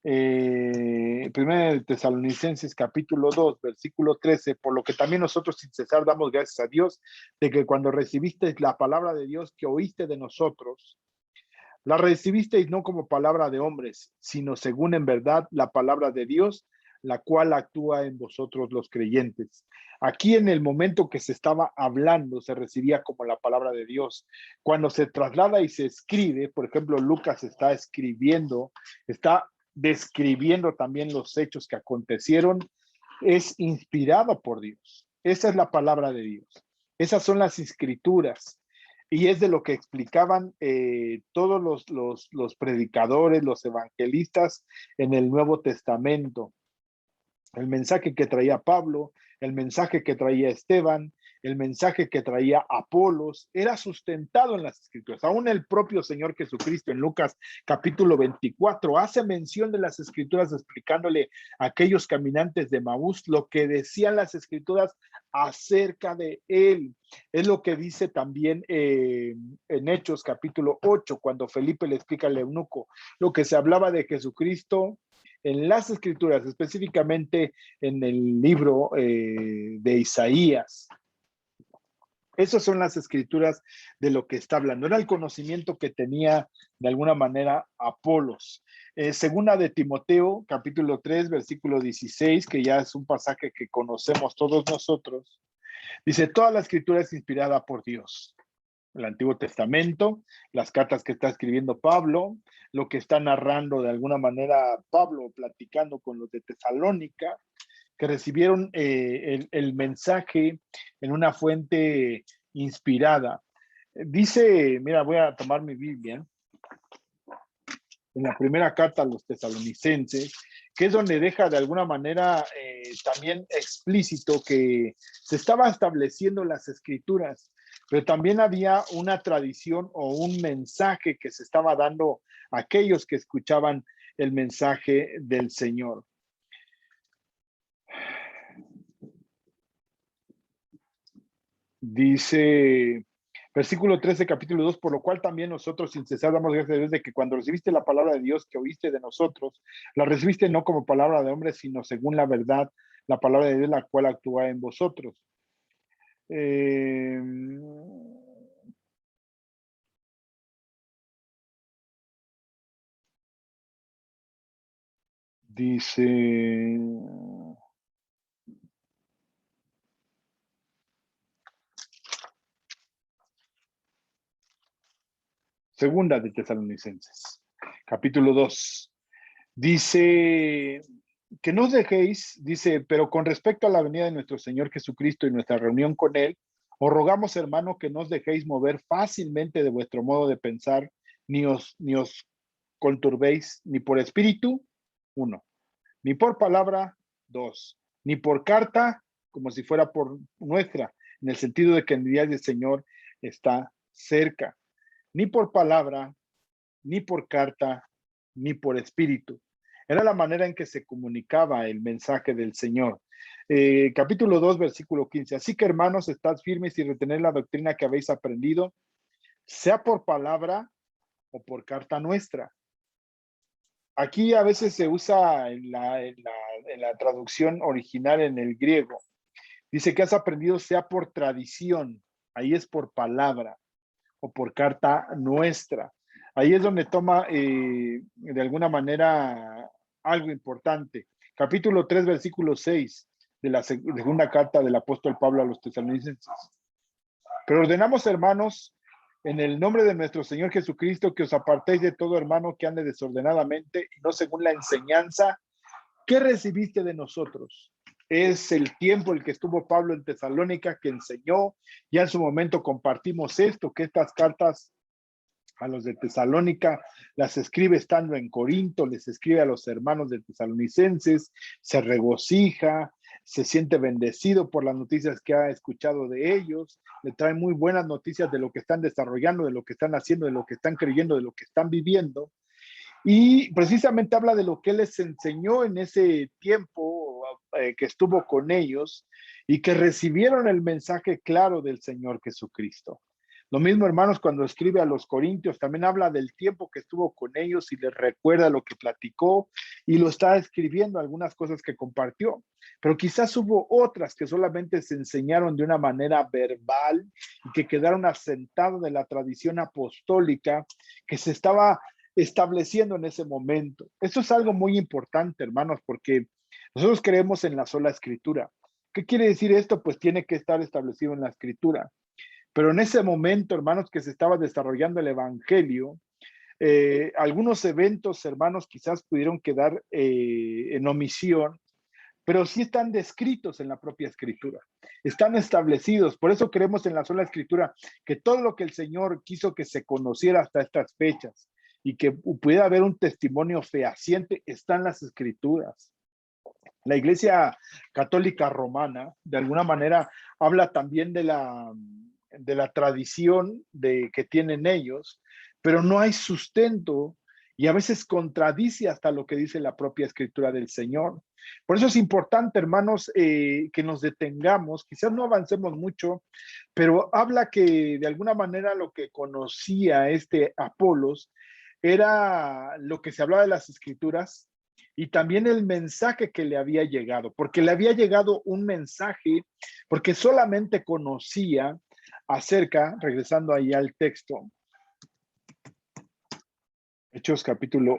Primera de Tesalonicenses capítulo 2, versículo 13, por lo que también nosotros sin cesar damos gracias a Dios de que cuando recibisteis la palabra de Dios que oíste de nosotros, la recibisteis no como palabra de hombres, sino según en verdad la palabra de Dios, la cual actúa en vosotros los creyentes. Aquí en el momento que se estaba hablando, se recibía como la palabra de Dios. Cuando se traslada y se escribe, por ejemplo, Lucas está escribiendo, está describiendo también los hechos que acontecieron, es inspirado por Dios. Esa es la palabra de Dios. Esas son las escrituras. Y es de lo que explicaban todos los predicadores, los evangelistas en el Nuevo Testamento. El mensaje que traía Pablo, el mensaje que traía Esteban, el mensaje que traía Apolos, era sustentado en las escrituras. Aún el propio Señor Jesucristo en Lucas capítulo 24 hace mención de las escrituras explicándole a aquellos caminantes de Maús lo que decían las escrituras acerca de él. Es lo que dice también en Hechos capítulo 8, cuando Felipe le explica al eunuco lo que se hablaba de Jesucristo en las escrituras, específicamente en el libro de Isaías. Esas son las escrituras de lo que está hablando. Era el conocimiento que tenía de alguna manera Apolos. Segunda de Timoteo, capítulo 3, versículo 16, que ya es un pasaje que conocemos todos nosotros. Dice, toda la escritura es inspirada por Dios. El Antiguo Testamento, las cartas que está escribiendo Pablo, lo que está narrando de alguna manera Pablo platicando con los de Tesalónica, que recibieron el mensaje en una fuente inspirada. Dice, mira, voy a tomar mi Biblia, en la primera carta a los tesalonicenses, que es donde deja de alguna manera también explícito que se estaba estableciendo las escrituras, pero también había una tradición o un mensaje que se estaba dando a aquellos que escuchaban el mensaje del Señor. Dice, versículo 13, capítulo 2, por lo cual también nosotros sin cesar damos gracias a Dios de que cuando recibiste la palabra de Dios que oíste de nosotros, la recibiste no como palabra de hombre, sino según la verdad, la palabra de Dios, la cual actúa en vosotros. Dice, segunda de Tesalonicenses, capítulo 2. Dice que no os dejéis, dice, pero con respecto a la venida de nuestro Señor Jesucristo y nuestra reunión con Él, os rogamos, hermano, que no os dejéis mover fácilmente de vuestro modo de pensar, ni os conturbéis, ni por espíritu, uno, ni por palabra, dos, ni por carta, como si fuera por nuestra, en el sentido de que el día del Señor está cerca, ni por palabra, ni por carta, ni por espíritu. Era la manera en que se comunicaba el mensaje del Señor. Capítulo 2, versículo 15. Así que, hermanos, estad firmes y retened la doctrina que habéis aprendido, sea por palabra o por carta nuestra. Aquí a veces se usa en la traducción original en el griego. Dice que has aprendido sea por tradición. Ahí es por palabra o por carta nuestra. Ahí es donde toma de alguna manera algo importante. Capítulo 3, versículo 6 de la segunda carta del apóstol Pablo a los tesalonicenses. Pero ordenamos, hermanos, en el nombre de nuestro Señor Jesucristo, que os apartéis de todo hermano que ande desordenadamente y no según la enseñanza que recibiste de nosotros. Es el tiempo el que estuvo Pablo en Tesalónica, que enseñó, ya en su momento compartimos esto, que estas cartas a los de Tesalónica las escribe estando en Corinto, les escribe a los hermanos de tesalonicenses, se regocija, se siente bendecido por las noticias que ha escuchado de ellos, le trae muy buenas noticias de lo que están desarrollando, de lo que están haciendo, de lo que están creyendo, de lo que están viviendo. Y precisamente habla de lo que él les enseñó en ese tiempo que estuvo con ellos y que recibieron el mensaje claro del Señor Jesucristo. Lo mismo, hermanos, cuando escribe a los Corintios, también habla del tiempo que estuvo con ellos y les recuerda lo que platicó y lo está escribiendo, algunas cosas que compartió. Pero quizás hubo otras que solamente se enseñaron de una manera verbal y que quedaron asentados de la tradición apostólica que se estaba estableciendo en ese momento. Esto es algo muy importante, hermanos, porque nosotros creemos en la sola escritura. ¿Qué quiere decir esto? Pues tiene que estar establecido en la escritura. Pero en ese momento, hermanos, que se estaba desarrollando el evangelio, algunos eventos, hermanos, quizás pudieron quedar en omisión, pero sí están descritos en la propia escritura, están establecidos. Por eso creemos en la sola escritura, que todo lo que el Señor quiso que se conociera hasta estas fechas y que pudiera haber un testimonio fehaciente, está en las escrituras. La Iglesia Católica Romana, de alguna manera, habla también de la tradición que tienen ellos, pero no hay sustento y a veces contradice hasta lo que dice la propia escritura del Señor. Por eso es importante, hermanos, que nos detengamos, quizás no avancemos mucho, pero habla que de alguna manera lo que conocía este Apolos era lo que se hablaba de las escrituras y también el mensaje que le había llegado, porque le había llegado un mensaje, porque solamente conocía acerca, regresando ahí al texto, Hechos capítulo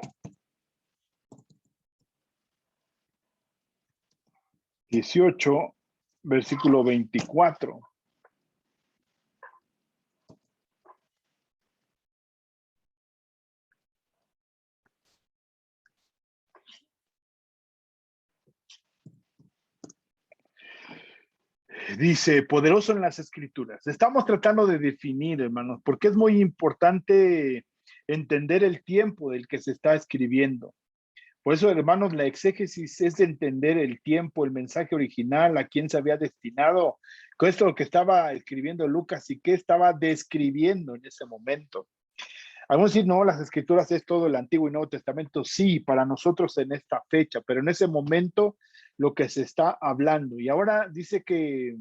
18, versículo 24. Dice, poderoso en las escrituras. Estamos tratando de definir, hermanos, porque es muy importante entender el tiempo del que se está escribiendo. Por eso, hermanos, la exégesis es de entender el tiempo, el mensaje original, a quién se había destinado, con esto lo que estaba escribiendo Lucas y qué estaba describiendo en ese momento. Algunos dicen, no, las escrituras es todo el Antiguo y Nuevo Testamento. Sí, para nosotros en esta fecha, pero en ese momento lo que se está hablando. Y ahora dice que,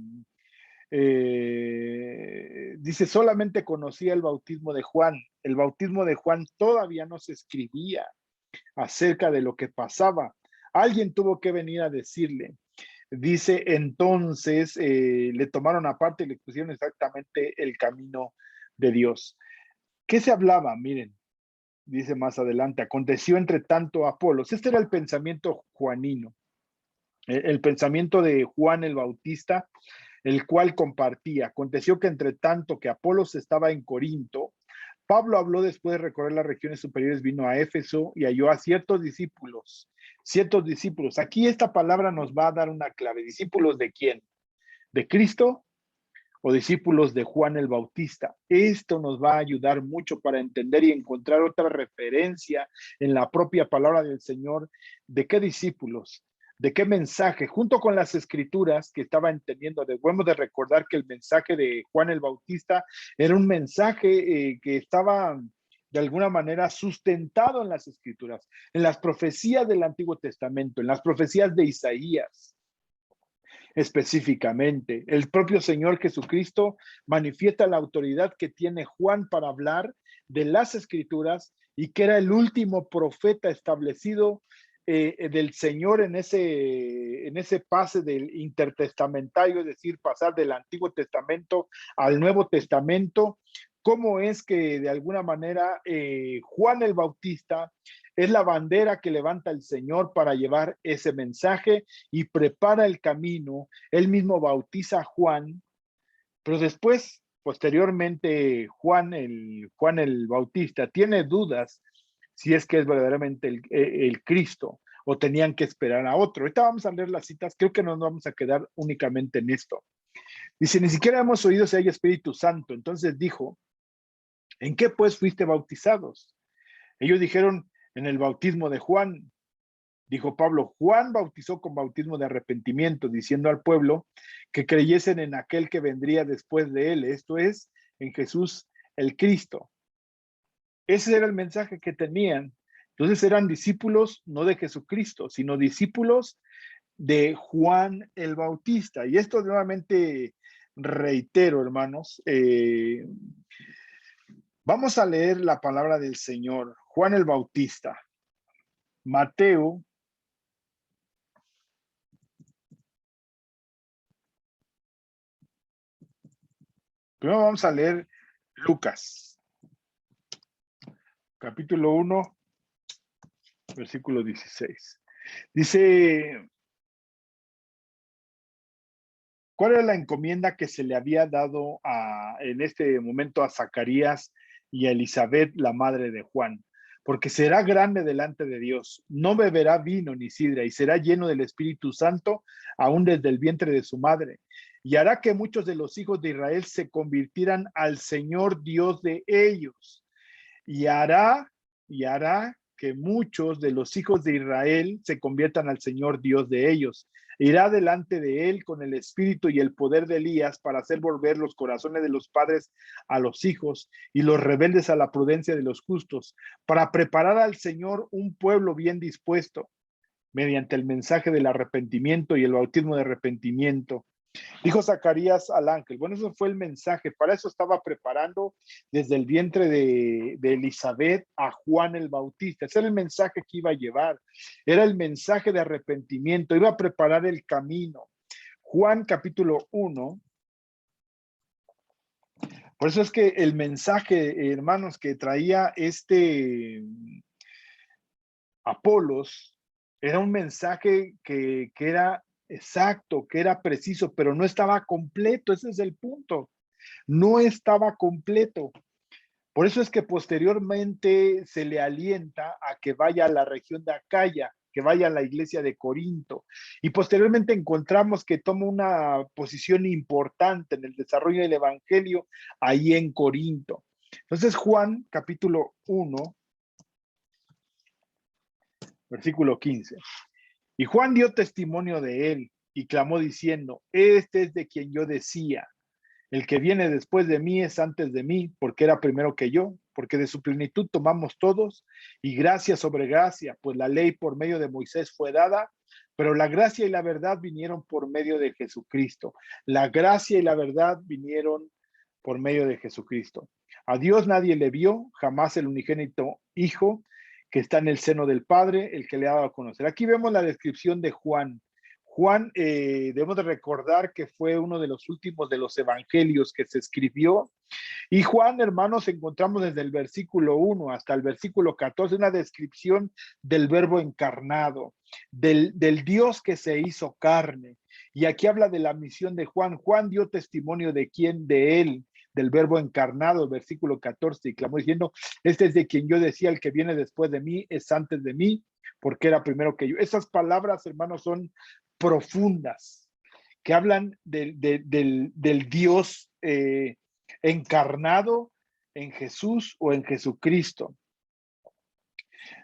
dice, solamente conocía el bautismo de Juan. El bautismo de Juan todavía no se escribía acerca de lo que pasaba. Alguien tuvo que venir a decirle. Dice, entonces le tomaron aparte y le pusieron exactamente el camino de Dios. ¿Qué se hablaba? Miren, dice más adelante, aconteció entre tanto Apolos. Este era el pensamiento juanino, el pensamiento de Juan el Bautista, el cual compartía. Aconteció que entre tanto que Apolos estaba en Corinto, Pablo habló después de recorrer las regiones superiores, vino a Éfeso y halló a ciertos discípulos. Ciertos discípulos. Aquí esta palabra nos va a dar una clave. ¿Discípulos de quién? ¿De Cristo o discípulos de Juan el Bautista? Esto nos va a ayudar mucho para entender y encontrar otra referencia en la propia palabra del Señor. ¿De qué discípulos? ¿De qué mensaje? Junto con las escrituras que estaba entendiendo, debemos de recordar que el mensaje de Juan el Bautista era un mensaje que estaba de alguna manera sustentado en las escrituras, en las profecías del Antiguo Testamento, en las profecías de Isaías específicamente. El propio Señor Jesucristo manifiesta la autoridad que tiene Juan para hablar de las escrituras y que era el último profeta establecido del Señor en ese pase del intertestamentario, es decir, pasar del Antiguo Testamento al Nuevo Testamento. ¿Cómo es que de alguna manera Juan el Bautista es la bandera que levanta el Señor para llevar ese mensaje y prepara el camino? Él mismo bautiza a Juan, pero después, posteriormente, Juan el Bautista tiene dudas si es que es verdaderamente el Cristo o tenían que esperar a otro. Ahorita vamos a leer las citas, creo que no nos vamos a quedar únicamente en esto. Dice, ni siquiera hemos oído si hay Espíritu Santo. Entonces dijo, ¿en qué pues fuiste bautizados? Ellos dijeron, en el bautismo de Juan. Dijo Pablo, Juan bautizó con bautismo de arrepentimiento, diciendo al pueblo que creyesen en aquel que vendría después de él, esto es, en Jesús el Cristo. Ese era el mensaje que tenían. Entonces eran discípulos no de Jesucristo, sino discípulos de Juan el Bautista. Y esto nuevamente reitero, hermanos, vamos a leer la palabra del Señor. Juan el Bautista, Mateo, primero vamos a leer Lucas, capítulo 1, versículo 16. Dice, ¿cuál era la encomienda que se le había dado en este momento a Zacarías y a Elizabeth, la madre de Juan? Porque será grande delante de Dios, no beberá vino ni sidra y será lleno del Espíritu Santo aún desde el vientre de su madre. Y hará que muchos de los hijos de Israel se convirtieran al Señor Dios de ellos. Y hará que muchos de los hijos de Israel se conviertan al Señor Dios de ellos. Irá delante de él con el espíritu y el poder de Elías para hacer volver los corazones de los padres a los hijos y los rebeldes a la prudencia de los justos, para preparar al Señor un pueblo bien dispuesto mediante el mensaje del arrepentimiento y el bautismo de arrepentimiento. Dijo Zacarías al ángel, bueno, eso fue el mensaje, para eso estaba preparando desde el vientre de Elizabeth a Juan el Bautista, ese era el mensaje que iba a llevar, era el mensaje de arrepentimiento, iba a preparar el camino. Juan capítulo 1, por eso es que el mensaje, hermanos, que traía Apolos, era un mensaje que era exacto, que era preciso, pero no estaba completo, ese es el punto, no estaba completo. Por eso es que posteriormente se le alienta a que vaya a la región de Acaya, que vaya a la iglesia de Corinto. Y posteriormente encontramos que toma una posición importante en el desarrollo del evangelio ahí en Corinto. Entonces Juan capítulo 1, versículo 15. Y Juan dio testimonio de él y clamó diciendo, este es de quien yo decía, el que viene después de mí es antes de mí, porque era primero que yo, porque de su plenitud tomamos todos, y gracia sobre gracia, pues la ley por medio de Moisés fue dada, pero la gracia y la verdad vinieron por medio de Jesucristo. La gracia y la verdad vinieron por medio de Jesucristo. A Dios nadie le vio, jamás el unigénito Hijo, que está en el seno del Padre, el que le ha dado a conocer. Aquí vemos la descripción de Juan. Juan, debemos de recordar que fue uno de los últimos de los evangelios que se escribió. Y Juan, hermanos, encontramos desde el versículo 1 hasta el versículo 14 una descripción del verbo encarnado, del Dios que se hizo carne. Y aquí habla de la misión de Juan. Juan dio testimonio de quién, de él, del verbo encarnado, versículo 14, y clamó diciendo, este es de quien yo decía, el que viene después de mí es antes de mí, porque era primero que yo. Esas palabras, hermanos, son profundas, que hablan del Dios encarnado en Jesús o en Jesucristo.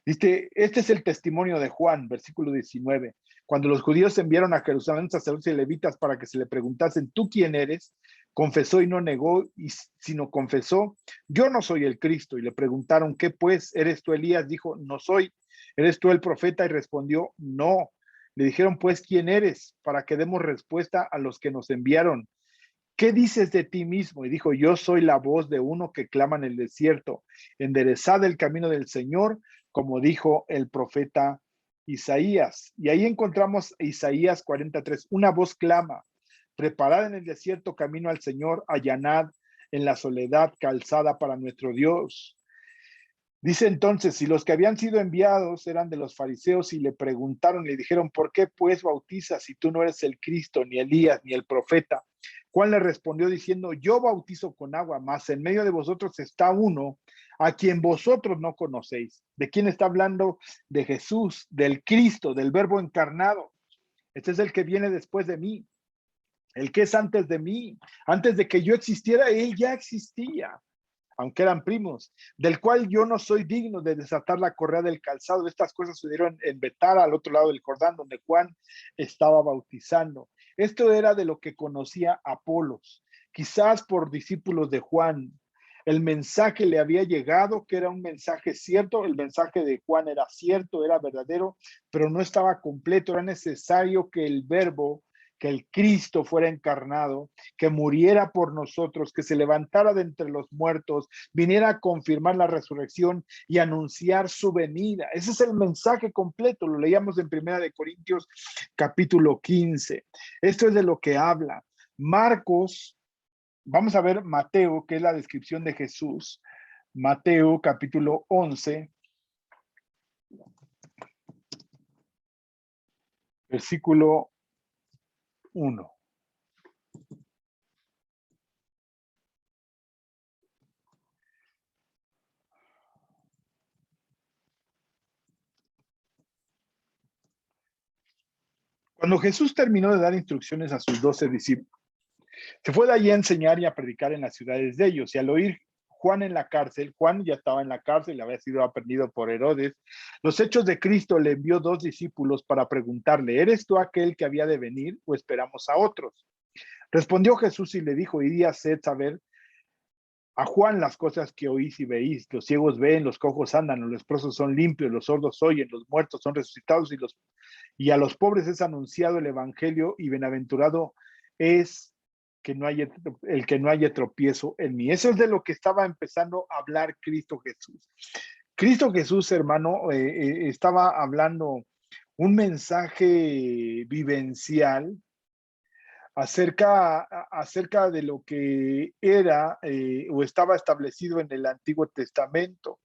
Dice, este es el testimonio de Juan, versículo 19. Cuando los judíos enviaron a Jerusalén sacerdotes y levitas para que se le preguntasen, ¿tú quién eres? Confesó y no negó, sino confesó, yo no soy el Cristo. Y le preguntaron, ¿qué pues? ¿Eres tú Elías? Dijo, no soy. ¿Eres tú el profeta? Y respondió, no. Le dijeron, pues, ¿quién eres? Para que demos respuesta a los que nos enviaron. ¿Qué dices de ti mismo? Y dijo, yo soy la voz de uno que clama en el desierto, enderezad el camino del Señor, como dijo el profeta Isaías. Y ahí encontramos Isaías 43, una voz clama, preparad en el desierto camino al Señor, allanad en la soledad calzada para nuestro Dios. Dice entonces, si los que habían sido enviados eran de los fariseos y le preguntaron, le dijeron, ¿por qué pues bautizas si tú no eres el Cristo, ni Elías, ni el profeta? Juan le respondió diciendo, yo bautizo con agua, mas en medio de vosotros está uno a quien vosotros no conocéis. ¿De quién está hablando? De Jesús, del Cristo, del Verbo encarnado. Este es el que viene después de mí, el que es antes de mí. Antes de que yo existiera, él ya existía, aunque eran primos, del cual yo no soy digno de desatar la correa del calzado. Estas cosas sucedieron en Betara, al otro lado del Jordán, donde Juan estaba bautizando. Esto era de lo que conocía Apolos, quizás por discípulos de Juan. El mensaje le había llegado, que era un mensaje cierto, el mensaje de Juan era cierto, era verdadero, pero no estaba completo, era necesario que el verbo que el Cristo fuera encarnado, que muriera por nosotros, que se levantara de entre los muertos, viniera a confirmar la resurrección y anunciar su venida. Ese es el mensaje completo, lo leíamos en Primera de Corintios capítulo 15. Esto es de lo que habla. Marcos, vamos a ver Mateo, que es la descripción de Jesús. Mateo capítulo 11, versículo 1. Cuando Jesús terminó de dar instrucciones a sus 12 discípulos, se fue de allí a enseñar y a predicar en las ciudades de ellos. Y al oír Juan en la cárcel, Juan ya estaba en la cárcel, había sido aprendido por Herodes, los hechos de Cristo, le envió 2 discípulos para preguntarle, ¿eres tú aquel que había de venir o esperamos a otros? Respondió Jesús y le dijo, id y haced saber a Juan las cosas que oís y veís. Los ciegos ven, los cojos andan, los leprosos son limpios, los sordos oyen, los muertos son resucitados y a los pobres es anunciado el evangelio y bienaventurado es que no haya, el que no haya tropiezo en mí. Eso es de lo que estaba empezando a hablar Cristo Jesús. Cristo Jesús, hermano, estaba hablando un mensaje vivencial acerca de lo que era o estaba establecido en el Antiguo Testamento.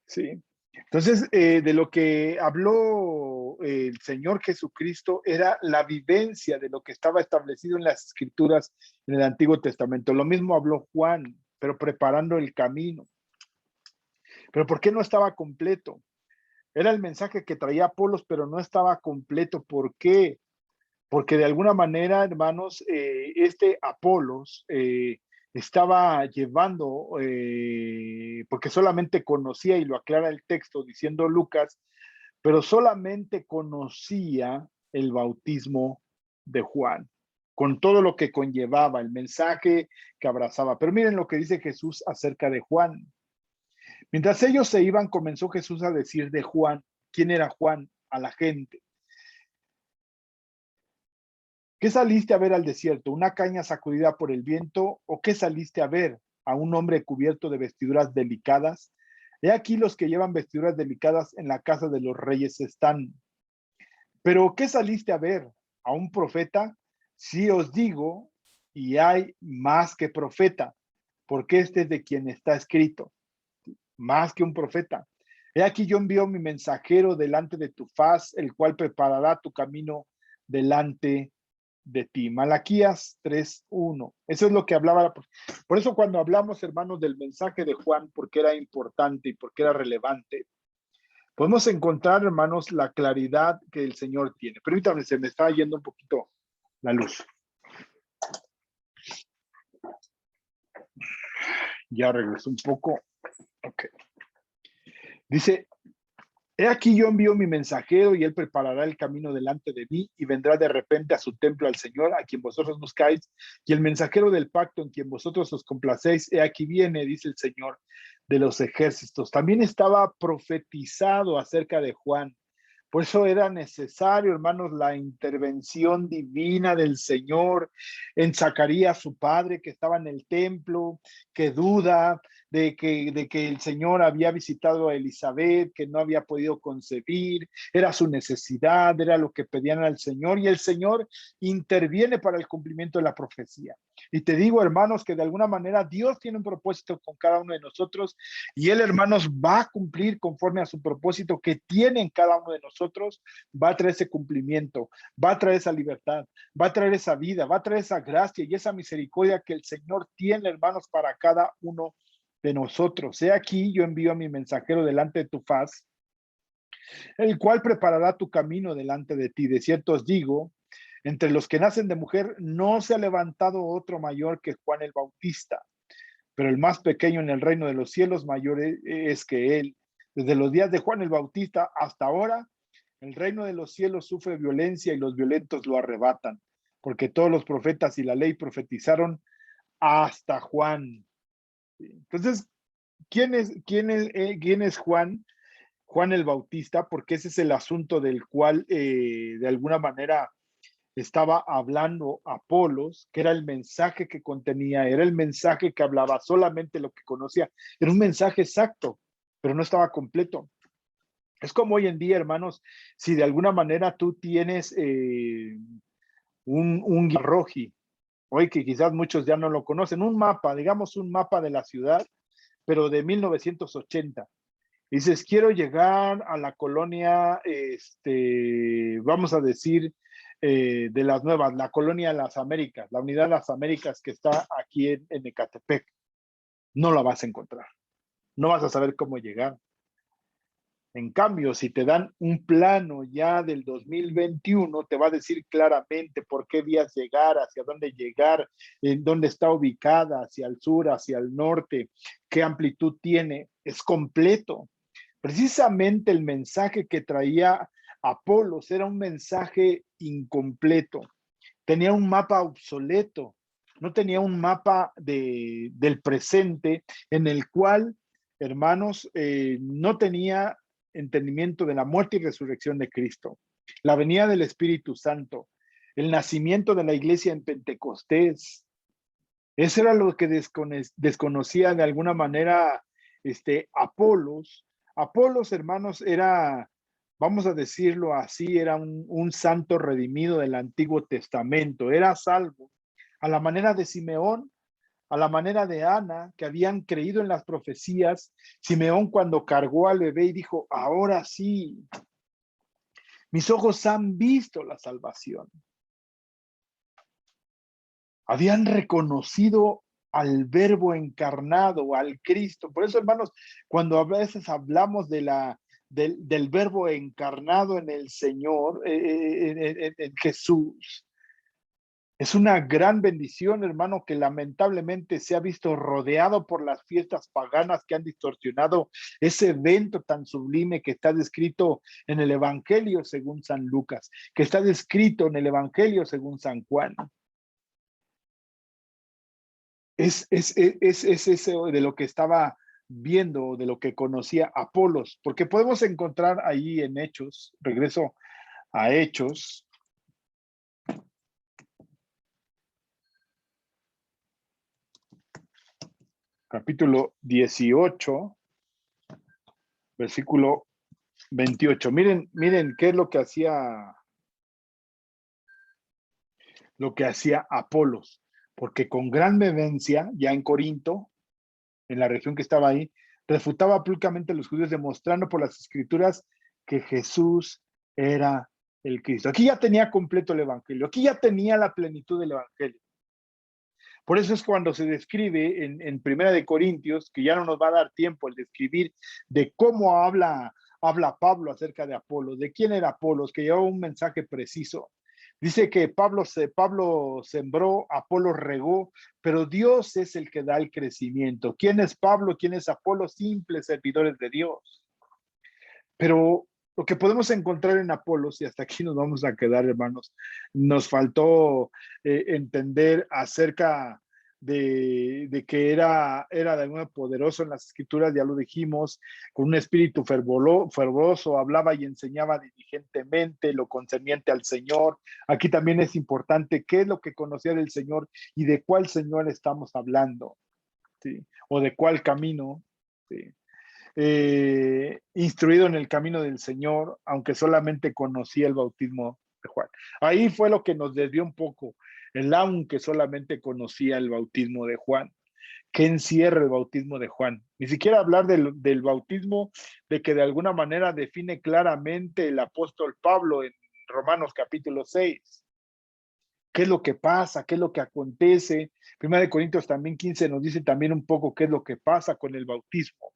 ¿Sí? Entonces, de lo que habló el Señor Jesucristo era la vivencia de lo que estaba establecido en las Escrituras en el Antiguo Testamento. Lo mismo habló Juan, pero preparando el camino. Pero ¿por qué no estaba completo? Era el mensaje que traía Apolos, pero no estaba completo. ¿Por qué? Porque de alguna manera, hermanos, este Apolos estaba llevando, porque solamente conocía, y lo aclara el texto diciendo Lucas, pero solamente conocía el bautismo de Juan, con todo lo que conllevaba, el mensaje que abrazaba. Pero miren lo que dice Jesús acerca de Juan. Mientras ellos se iban, comenzó Jesús a decir de Juan, ¿quién era Juan? A la gente. ¿Qué saliste a ver al desierto? ¿Una caña sacudida por el viento? ¿O qué saliste a ver? ¿A un hombre cubierto de vestiduras delicadas? He aquí los que llevan vestiduras delicadas en la casa de los reyes están. ¿Pero qué saliste a ver? ¿A un profeta? Sí os digo, y hay más que profeta, porque este es de quien está escrito, más que un profeta. He aquí yo envío mi mensajero delante de tu faz, el cual preparará tu camino delante de ti. Malaquías 3:1. Eso es lo que hablaba. Por eso cuando hablamos, hermanos, del mensaje de Juan, porque era importante y porque era relevante, podemos encontrar, hermanos, la claridad que el Señor tiene. Permítanme, se me está yendo un poquito la luz. Ya regresó un poco. Ok. Dice, he aquí yo envío mi mensajero y él preparará el camino delante de mí y vendrá de repente a su templo al Señor, a quien vosotros buscáis, y el mensajero del pacto en quien vosotros os complacéis, he aquí viene, dice el Señor de los ejércitos. También estaba profetizado acerca de Juan. Por eso era necesario, hermanos, la intervención divina del Señor en Zacarías, su padre, que estaba en el templo, que duda de que el Señor había visitado a Elizabeth, que no había podido concebir, era su necesidad, era lo que pedían al Señor, y el Señor interviene para el cumplimiento de la profecía. Y te digo, hermanos, que de alguna manera Dios tiene un propósito con cada uno de nosotros, y Él, hermanos, va a cumplir conforme a su propósito que tiene en cada uno de nosotros, va a traer ese cumplimiento, va a traer esa libertad, va a traer esa vida, va a traer esa gracia y esa misericordia que el Señor tiene, hermanos, para cada uno de nosotros. He aquí, yo envío a mi mensajero delante de tu faz, el cual preparará tu camino delante de ti. De cierto os digo, entre los que nacen de mujer no se ha levantado otro mayor que Juan el Bautista, pero el más pequeño en el reino de los cielos mayor es que él. Desde los días de Juan el Bautista hasta ahora, el reino de los cielos sufre violencia y los violentos lo arrebatan, porque todos los profetas y la ley profetizaron hasta Juan. Entonces, ¿quién es Juan? Juan el Bautista, porque ese es el asunto del cual de alguna manera estaba hablando Apolos, que era el mensaje que contenía, era el mensaje que hablaba solamente lo que conocía. Era un mensaje exacto, pero no estaba completo. Es como hoy en día, hermanos, si de alguna manera tú tienes un guía roji, hoy que quizás muchos ya no lo conocen, un mapa, digamos un mapa de la ciudad, pero de 1980. Dices, quiero llegar a la colonia, vamos a decir, de las nuevas, la colonia de las Américas, la unidad de las Américas que está aquí en Ecatepec. No la vas a encontrar. No vas a saber cómo llegar. En cambio, si te dan un plano ya del 2021, te va a decir claramente por qué vías llegar, hacia dónde llegar, en dónde está ubicada, hacia el sur, hacia el norte, qué amplitud tiene. Es completo. Precisamente el mensaje que traía Apolos era un mensaje incompleto. Tenía un mapa obsoleto. No tenía un mapa del presente en el cual, hermanos, no tenía entendimiento de la muerte y resurrección de Cristo, la venida del Espíritu Santo, el nacimiento de la iglesia en Pentecostés. Eso era lo que desconocía de alguna manera Apolos. Apolos, hermanos, era, vamos a decirlo así, era un santo redimido del Antiguo Testamento, era salvo a la manera de Simeón, a la manera de Ana, que habían creído en las profecías. Simeón cuando cargó al bebé y dijo, ahora sí, mis ojos han visto la salvación. Habían reconocido al Verbo encarnado, al Cristo. Por eso, hermanos, cuando a veces hablamos del Verbo encarnado en el Señor, en Jesús, es una gran bendición, hermano, que lamentablemente se ha visto rodeado por las fiestas paganas que han distorsionado ese evento tan sublime que está descrito en el Evangelio según San Lucas, que está descrito en el Evangelio según San Juan. Es eso de lo que estaba viendo, de lo que conocía Apolos, porque podemos encontrar ahí en Hechos, regreso a Hechos, capítulo 18, versículo 28. Miren qué es lo que hacía Apolos, porque con gran vehemencia, ya en Corinto, en la región que estaba ahí, refutaba públicamente a los judíos demostrando por las escrituras que Jesús era el Cristo. Aquí ya tenía completo el evangelio, aquí ya tenía la plenitud del evangelio. Por eso es cuando se describe en Primera de Corintios, que ya no nos va a dar tiempo el describir de cómo habla Pablo acerca de Apolos, de quién era Apolos, que llevaba un mensaje preciso. Dice que Pablo sembró, Apolo regó, pero Dios es el que da el crecimiento. ¿Quién es Pablo? ¿Quién es Apolo? Simples servidores de Dios. Pero lo que podemos encontrar en Apolos, y hasta aquí nos vamos a quedar, hermanos, nos faltó entender acerca de que era de alguna poderoso en las escrituras, ya lo dijimos, con un espíritu fervoroso, hablaba y enseñaba diligentemente lo concerniente al Señor. Aquí también es importante qué es lo que conocía del Señor y de cuál Señor estamos hablando, ¿sí? O de cuál camino, ¿sí? Instruido en el camino del Señor, aunque solamente conocía el bautismo de Juan. Ahí fue lo que nos desvió un poco, el aunque solamente conocía el bautismo de Juan. ¿Qué encierra el bautismo de Juan? Ni siquiera hablar del bautismo, de que de alguna manera define claramente el apóstol Pablo en Romanos capítulo 6. ¿Qué es lo que pasa? ¿Qué es lo que acontece? Primera de Corintios también 15 nos dice también un poco qué es lo que pasa con el bautismo.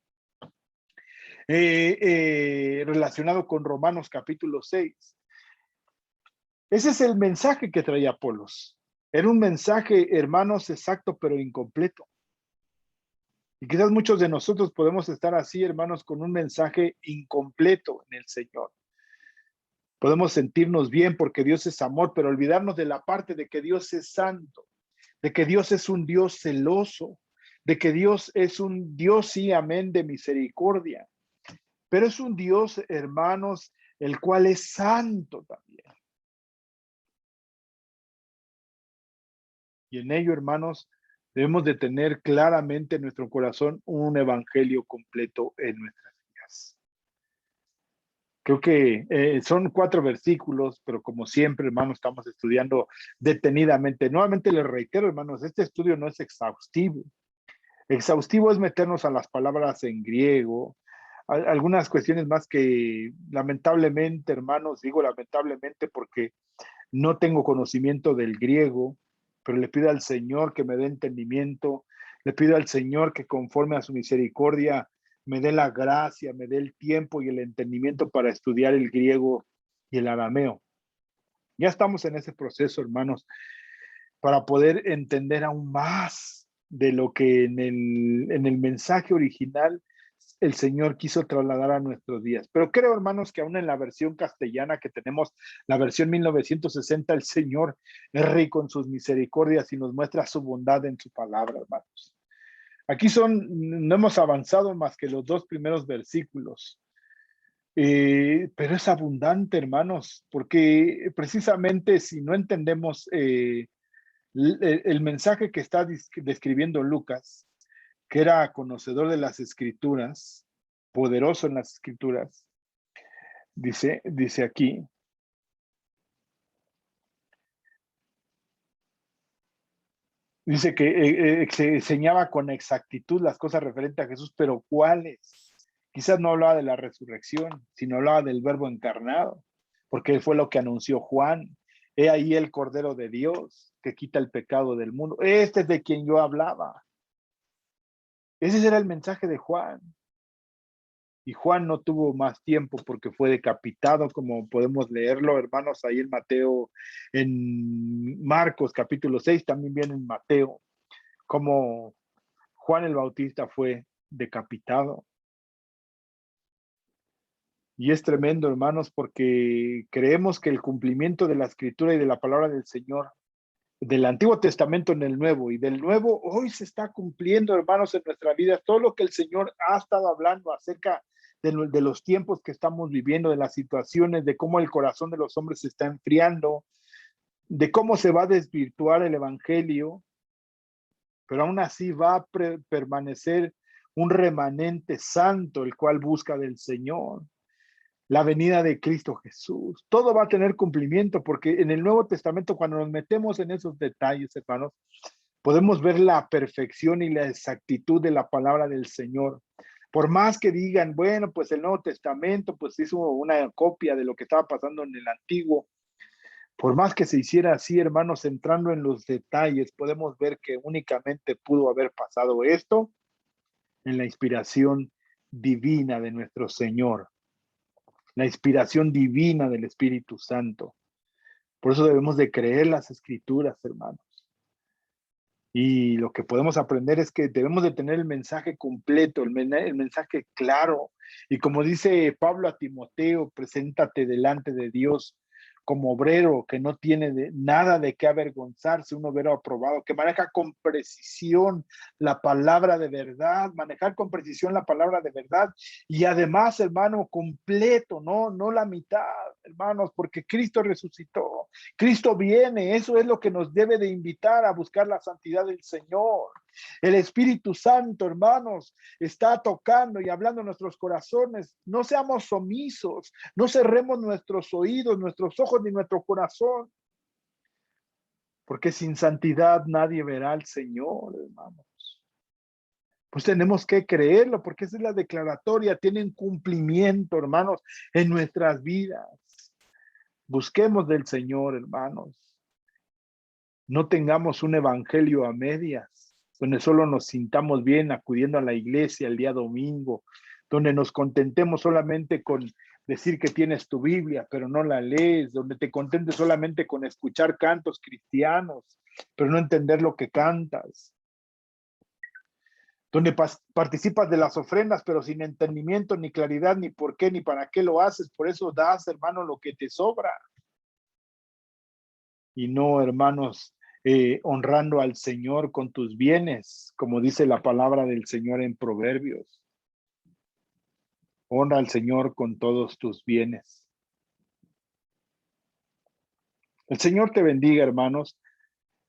Relacionado con Romanos capítulo 6. Ese es el mensaje que traía Apolos. Era un mensaje, hermanos, exacto, pero incompleto. Y quizás muchos de nosotros podemos estar así, hermanos, con un mensaje incompleto en el Señor. Podemos sentirnos bien porque Dios es amor, pero olvidarnos de la parte de que Dios es santo, de que Dios es un Dios celoso, de que Dios es un Dios, sí, amén, de misericordia. Pero es un Dios, hermanos, el cual es santo también. Y en ello, hermanos, debemos de tener claramente en nuestro corazón un evangelio completo en nuestras vidas. Creo que son 4 versículos, pero como siempre, hermanos, estamos estudiando detenidamente. Nuevamente les reitero, hermanos, este estudio no es exhaustivo. Exhaustivo es meternos a las palabras en griego, algunas cuestiones más que lamentablemente, hermanos, digo lamentablemente porque no tengo conocimiento del griego, pero le pido al Señor que me dé entendimiento, le pido al Señor que conforme a su misericordia me dé la gracia, me dé el tiempo y el entendimiento para estudiar el griego y el arameo. Ya estamos en ese proceso, hermanos, para poder entender aún más de lo que en el mensaje original el Señor quiso trasladar a nuestros días. Pero creo, hermanos, que aún en la versión castellana que tenemos, la versión 1960, el Señor es rico en sus misericordias y nos muestra su bondad en su palabra, hermanos. Aquí no hemos avanzado más que los 2 primeros versículos. Pero es abundante, hermanos, porque precisamente si no entendemos el mensaje que está describiendo Lucas, que era conocedor de las escrituras, poderoso en las escrituras, dice aquí, dice que se enseñaba con exactitud las cosas referentes a Jesús, pero ¿cuáles? Quizás no hablaba de la resurrección, sino hablaba del verbo encarnado, porque fue lo que anunció Juan. He ahí el Cordero de Dios que quita el pecado del mundo. Este es de quien yo hablaba. Ese era el mensaje de Juan. Y Juan no tuvo más tiempo porque fue decapitado, como podemos leerlo, hermanos, ahí en Mateo, en Marcos capítulo 6, también viene en Mateo, como Juan el Bautista fue decapitado. Y es tremendo, hermanos, porque creemos que el cumplimiento de la escritura y de la palabra del Señor, del Antiguo Testamento en el Nuevo y del Nuevo, hoy se está cumpliendo, hermanos, en nuestra vida. Todo lo que el Señor ha estado hablando acerca de los tiempos que estamos viviendo, de las situaciones, de cómo el corazón de los hombres se está enfriando, de cómo se va a desvirtuar el Evangelio, pero aún así va a permanecer un remanente santo, el cual busca del Señor. La venida de Cristo Jesús. Todo va a tener cumplimiento porque en el Nuevo Testamento, cuando nos metemos en esos detalles, hermanos, podemos ver la perfección y la exactitud de la palabra del Señor. Por más que digan, bueno, pues el Nuevo Testamento pues hizo una copia de lo que estaba pasando en el Antiguo. Por más que se hiciera así, hermanos, entrando en los detalles, podemos ver que únicamente pudo haber pasado esto en la inspiración divina de nuestro Señor, la inspiración divina del Espíritu Santo. Por eso debemos de creer las escrituras, hermanos. Y lo que podemos aprender es que debemos de tener el mensaje completo, el mensaje claro. Y como dice Pablo a Timoteo, preséntate delante de Dios como obrero que no tiene nada de qué avergonzarse, un obrero aprobado, que maneja con precisión la palabra de verdad, manejar con precisión la palabra de verdad y además, hermano, completo, no la mitad, hermanos, porque Cristo resucitó, Cristo viene, eso es lo que nos debe de invitar a buscar la santidad del Señor. El Espíritu Santo, hermanos, está tocando y hablando en nuestros corazones. No seamos omisos, no cerremos nuestros oídos, nuestros ojos ni nuestro corazón, porque sin santidad nadie verá al Señor, hermanos. Pues tenemos que creerlo, porque esa es la declaratoria, tienen cumplimiento, hermanos, en nuestras vidas. Busquemos del Señor, hermanos. No tengamos un evangelio a medias, donde solo nos sintamos bien acudiendo a la iglesia el día domingo, donde nos contentemos solamente con decir que tienes tu Biblia, pero no la lees, donde te contentes solamente con escuchar cantos cristianos, pero no entender lo que cantas, donde participas de las ofrendas, pero sin entendimiento, ni claridad, ni por qué, ni para qué lo haces. Por eso das, hermano, lo que te sobra. Y no, hermanos, honrando al Señor con tus bienes, como dice la palabra del Señor en Proverbios. Honra al Señor con todos tus bienes. El Señor te bendiga, hermanos.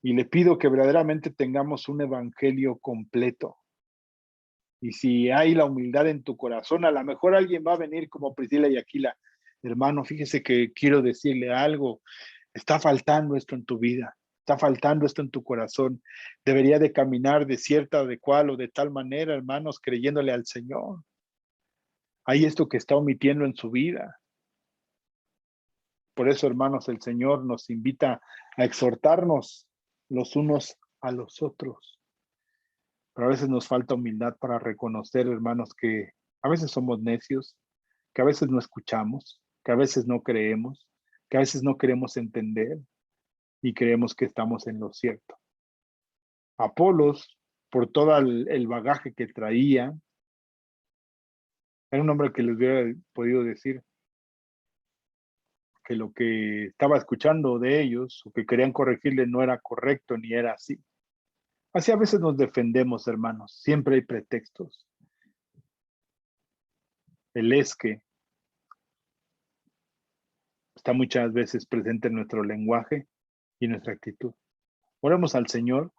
Y le pido que verdaderamente tengamos un evangelio completo. Y si hay la humildad en tu corazón, a lo mejor alguien va a venir como Priscila y Aquila. Hermano, fíjese que quiero decirle algo. Está faltando esto en tu vida. Está faltando esto en tu corazón. Debería de caminar de cierta, de cual o de tal manera, hermanos, creyéndole al Señor. Hay esto que está omitiendo en su vida. Por eso, hermanos, el Señor nos invita a exhortarnos los unos a los otros. Pero a veces nos falta humildad para reconocer, hermanos, que a veces somos necios, que a veces no escuchamos, que a veces no creemos, que a veces no queremos entender y creemos que estamos en lo cierto. Apolos, por todo el bagaje que traía, era un hombre que les hubiera podido decir que lo que estaba escuchando de ellos o que querían corregirle no era correcto ni era así. Así a veces nos defendemos, hermanos. Siempre hay pretextos. El es que está muchas veces presente en nuestro lenguaje y nuestra actitud. Oremos al Señor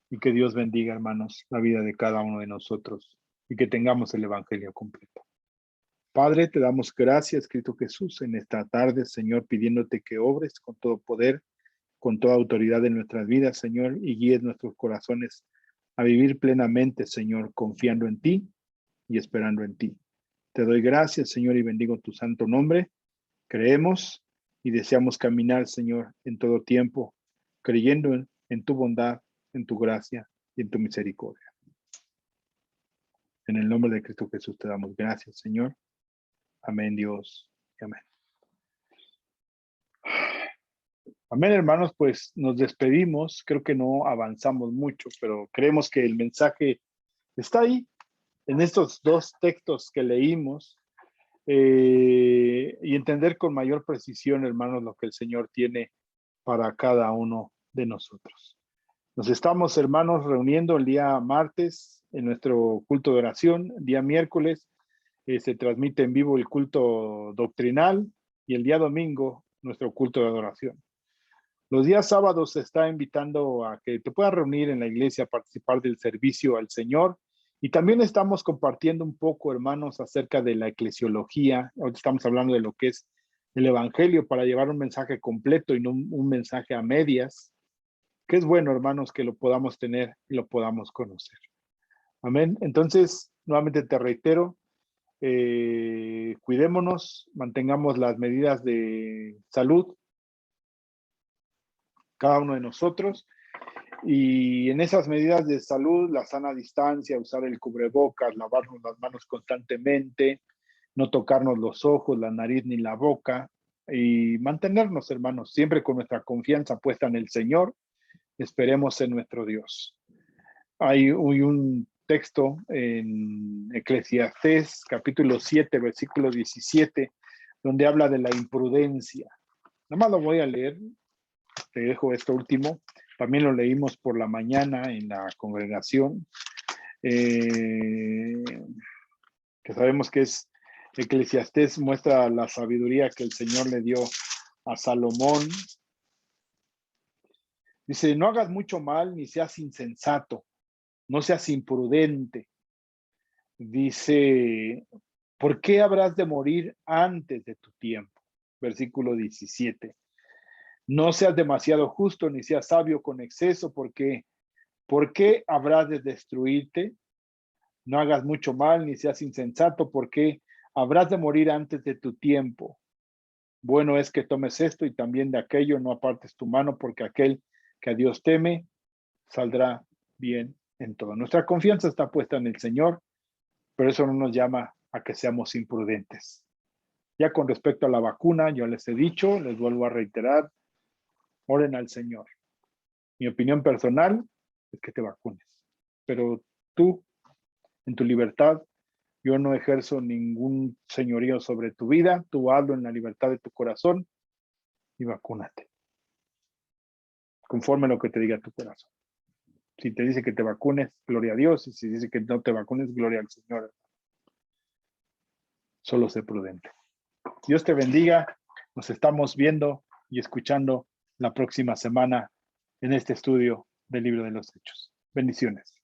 y que Dios bendiga, hermanos, la vida de cada uno de nosotros y que tengamos el Evangelio completo. Padre, te damos gracias, Cristo Jesús, en esta tarde, Señor, pidiéndote que obres con todo poder, con toda autoridad en nuestras vidas, Señor, y guíes nuestros corazones a vivir plenamente, Señor, confiando en ti y esperando en ti. Te doy gracias, Señor, y bendigo tu santo nombre. Creemos y deseamos caminar, Señor, en todo tiempo, creyendo en tu bondad, en tu gracia y en tu misericordia. En el nombre de Cristo Jesús te damos gracias, Señor. Amén, Dios. Amén. Amén, hermanos, pues nos despedimos. Creo que no avanzamos mucho, pero creemos que el mensaje está ahí, en estos dos textos que leímos, y entender con mayor precisión, hermanos, lo que el Señor tiene para cada uno de nosotros. Nos estamos, hermanos, reuniendo el día martes en nuestro culto de oración, el día miércoles se transmite en vivo el culto doctrinal y el día domingo nuestro culto de adoración. Los días sábados se está invitando a que te puedas reunir en la iglesia a participar del servicio al Señor. Y también estamos compartiendo un poco, hermanos, acerca de la eclesiología. Hoy estamos hablando de lo que es el Evangelio para llevar un mensaje completo y no un mensaje a medias. Que es bueno, hermanos, que lo podamos tener y lo podamos conocer. Amén. Entonces, nuevamente te reitero, cuidémonos, mantengamos las medidas de salud, cada uno de nosotros, y en esas medidas de salud, la sana distancia, usar el cubrebocas, lavarnos las manos constantemente, no tocarnos los ojos, la nariz ni la boca, y mantenernos, hermanos, siempre con nuestra confianza puesta en el Señor, esperemos en nuestro Dios. Hay un texto en Eclesiastés, capítulo 7, versículo 17, donde habla de la imprudencia. Nada más lo voy a leer, te dejo esto último. También lo leímos por la mañana en la congregación, que sabemos que es Eclesiastés, muestra la sabiduría que el Señor le dio a Salomón. Dice, no hagas mucho mal ni seas insensato, no seas imprudente. Dice, ¿por qué habrás de morir antes de tu tiempo? Versículo 17. No seas demasiado justo ni seas sabio con exceso, porque ¿por qué habrás de destruirte? No hagas mucho mal ni seas insensato, porque habrás de morir antes de tu tiempo. Bueno es que tomes esto y también de aquello, no apartes tu mano, porque aquel que a Dios teme saldrá bien en todo. Nuestra confianza está puesta en el Señor, pero eso no nos llama a que seamos imprudentes. Ya con respecto a la vacuna, yo les he dicho, les vuelvo a reiterar, oren al Señor. Mi opinión personal es que te vacunes, pero tú, en tu libertad, yo no ejerzo ningún señorío sobre tu vida, tú hazlo en la libertad de tu corazón y vacúnate, conforme a lo que te diga tu corazón. Si te dice que te vacunes, gloria a Dios, y si dice que no te vacunes, gloria al Señor. Solo sé prudente. Dios te bendiga, nos estamos viendo y escuchando la próxima semana en este estudio del libro de los Hechos. Bendiciones.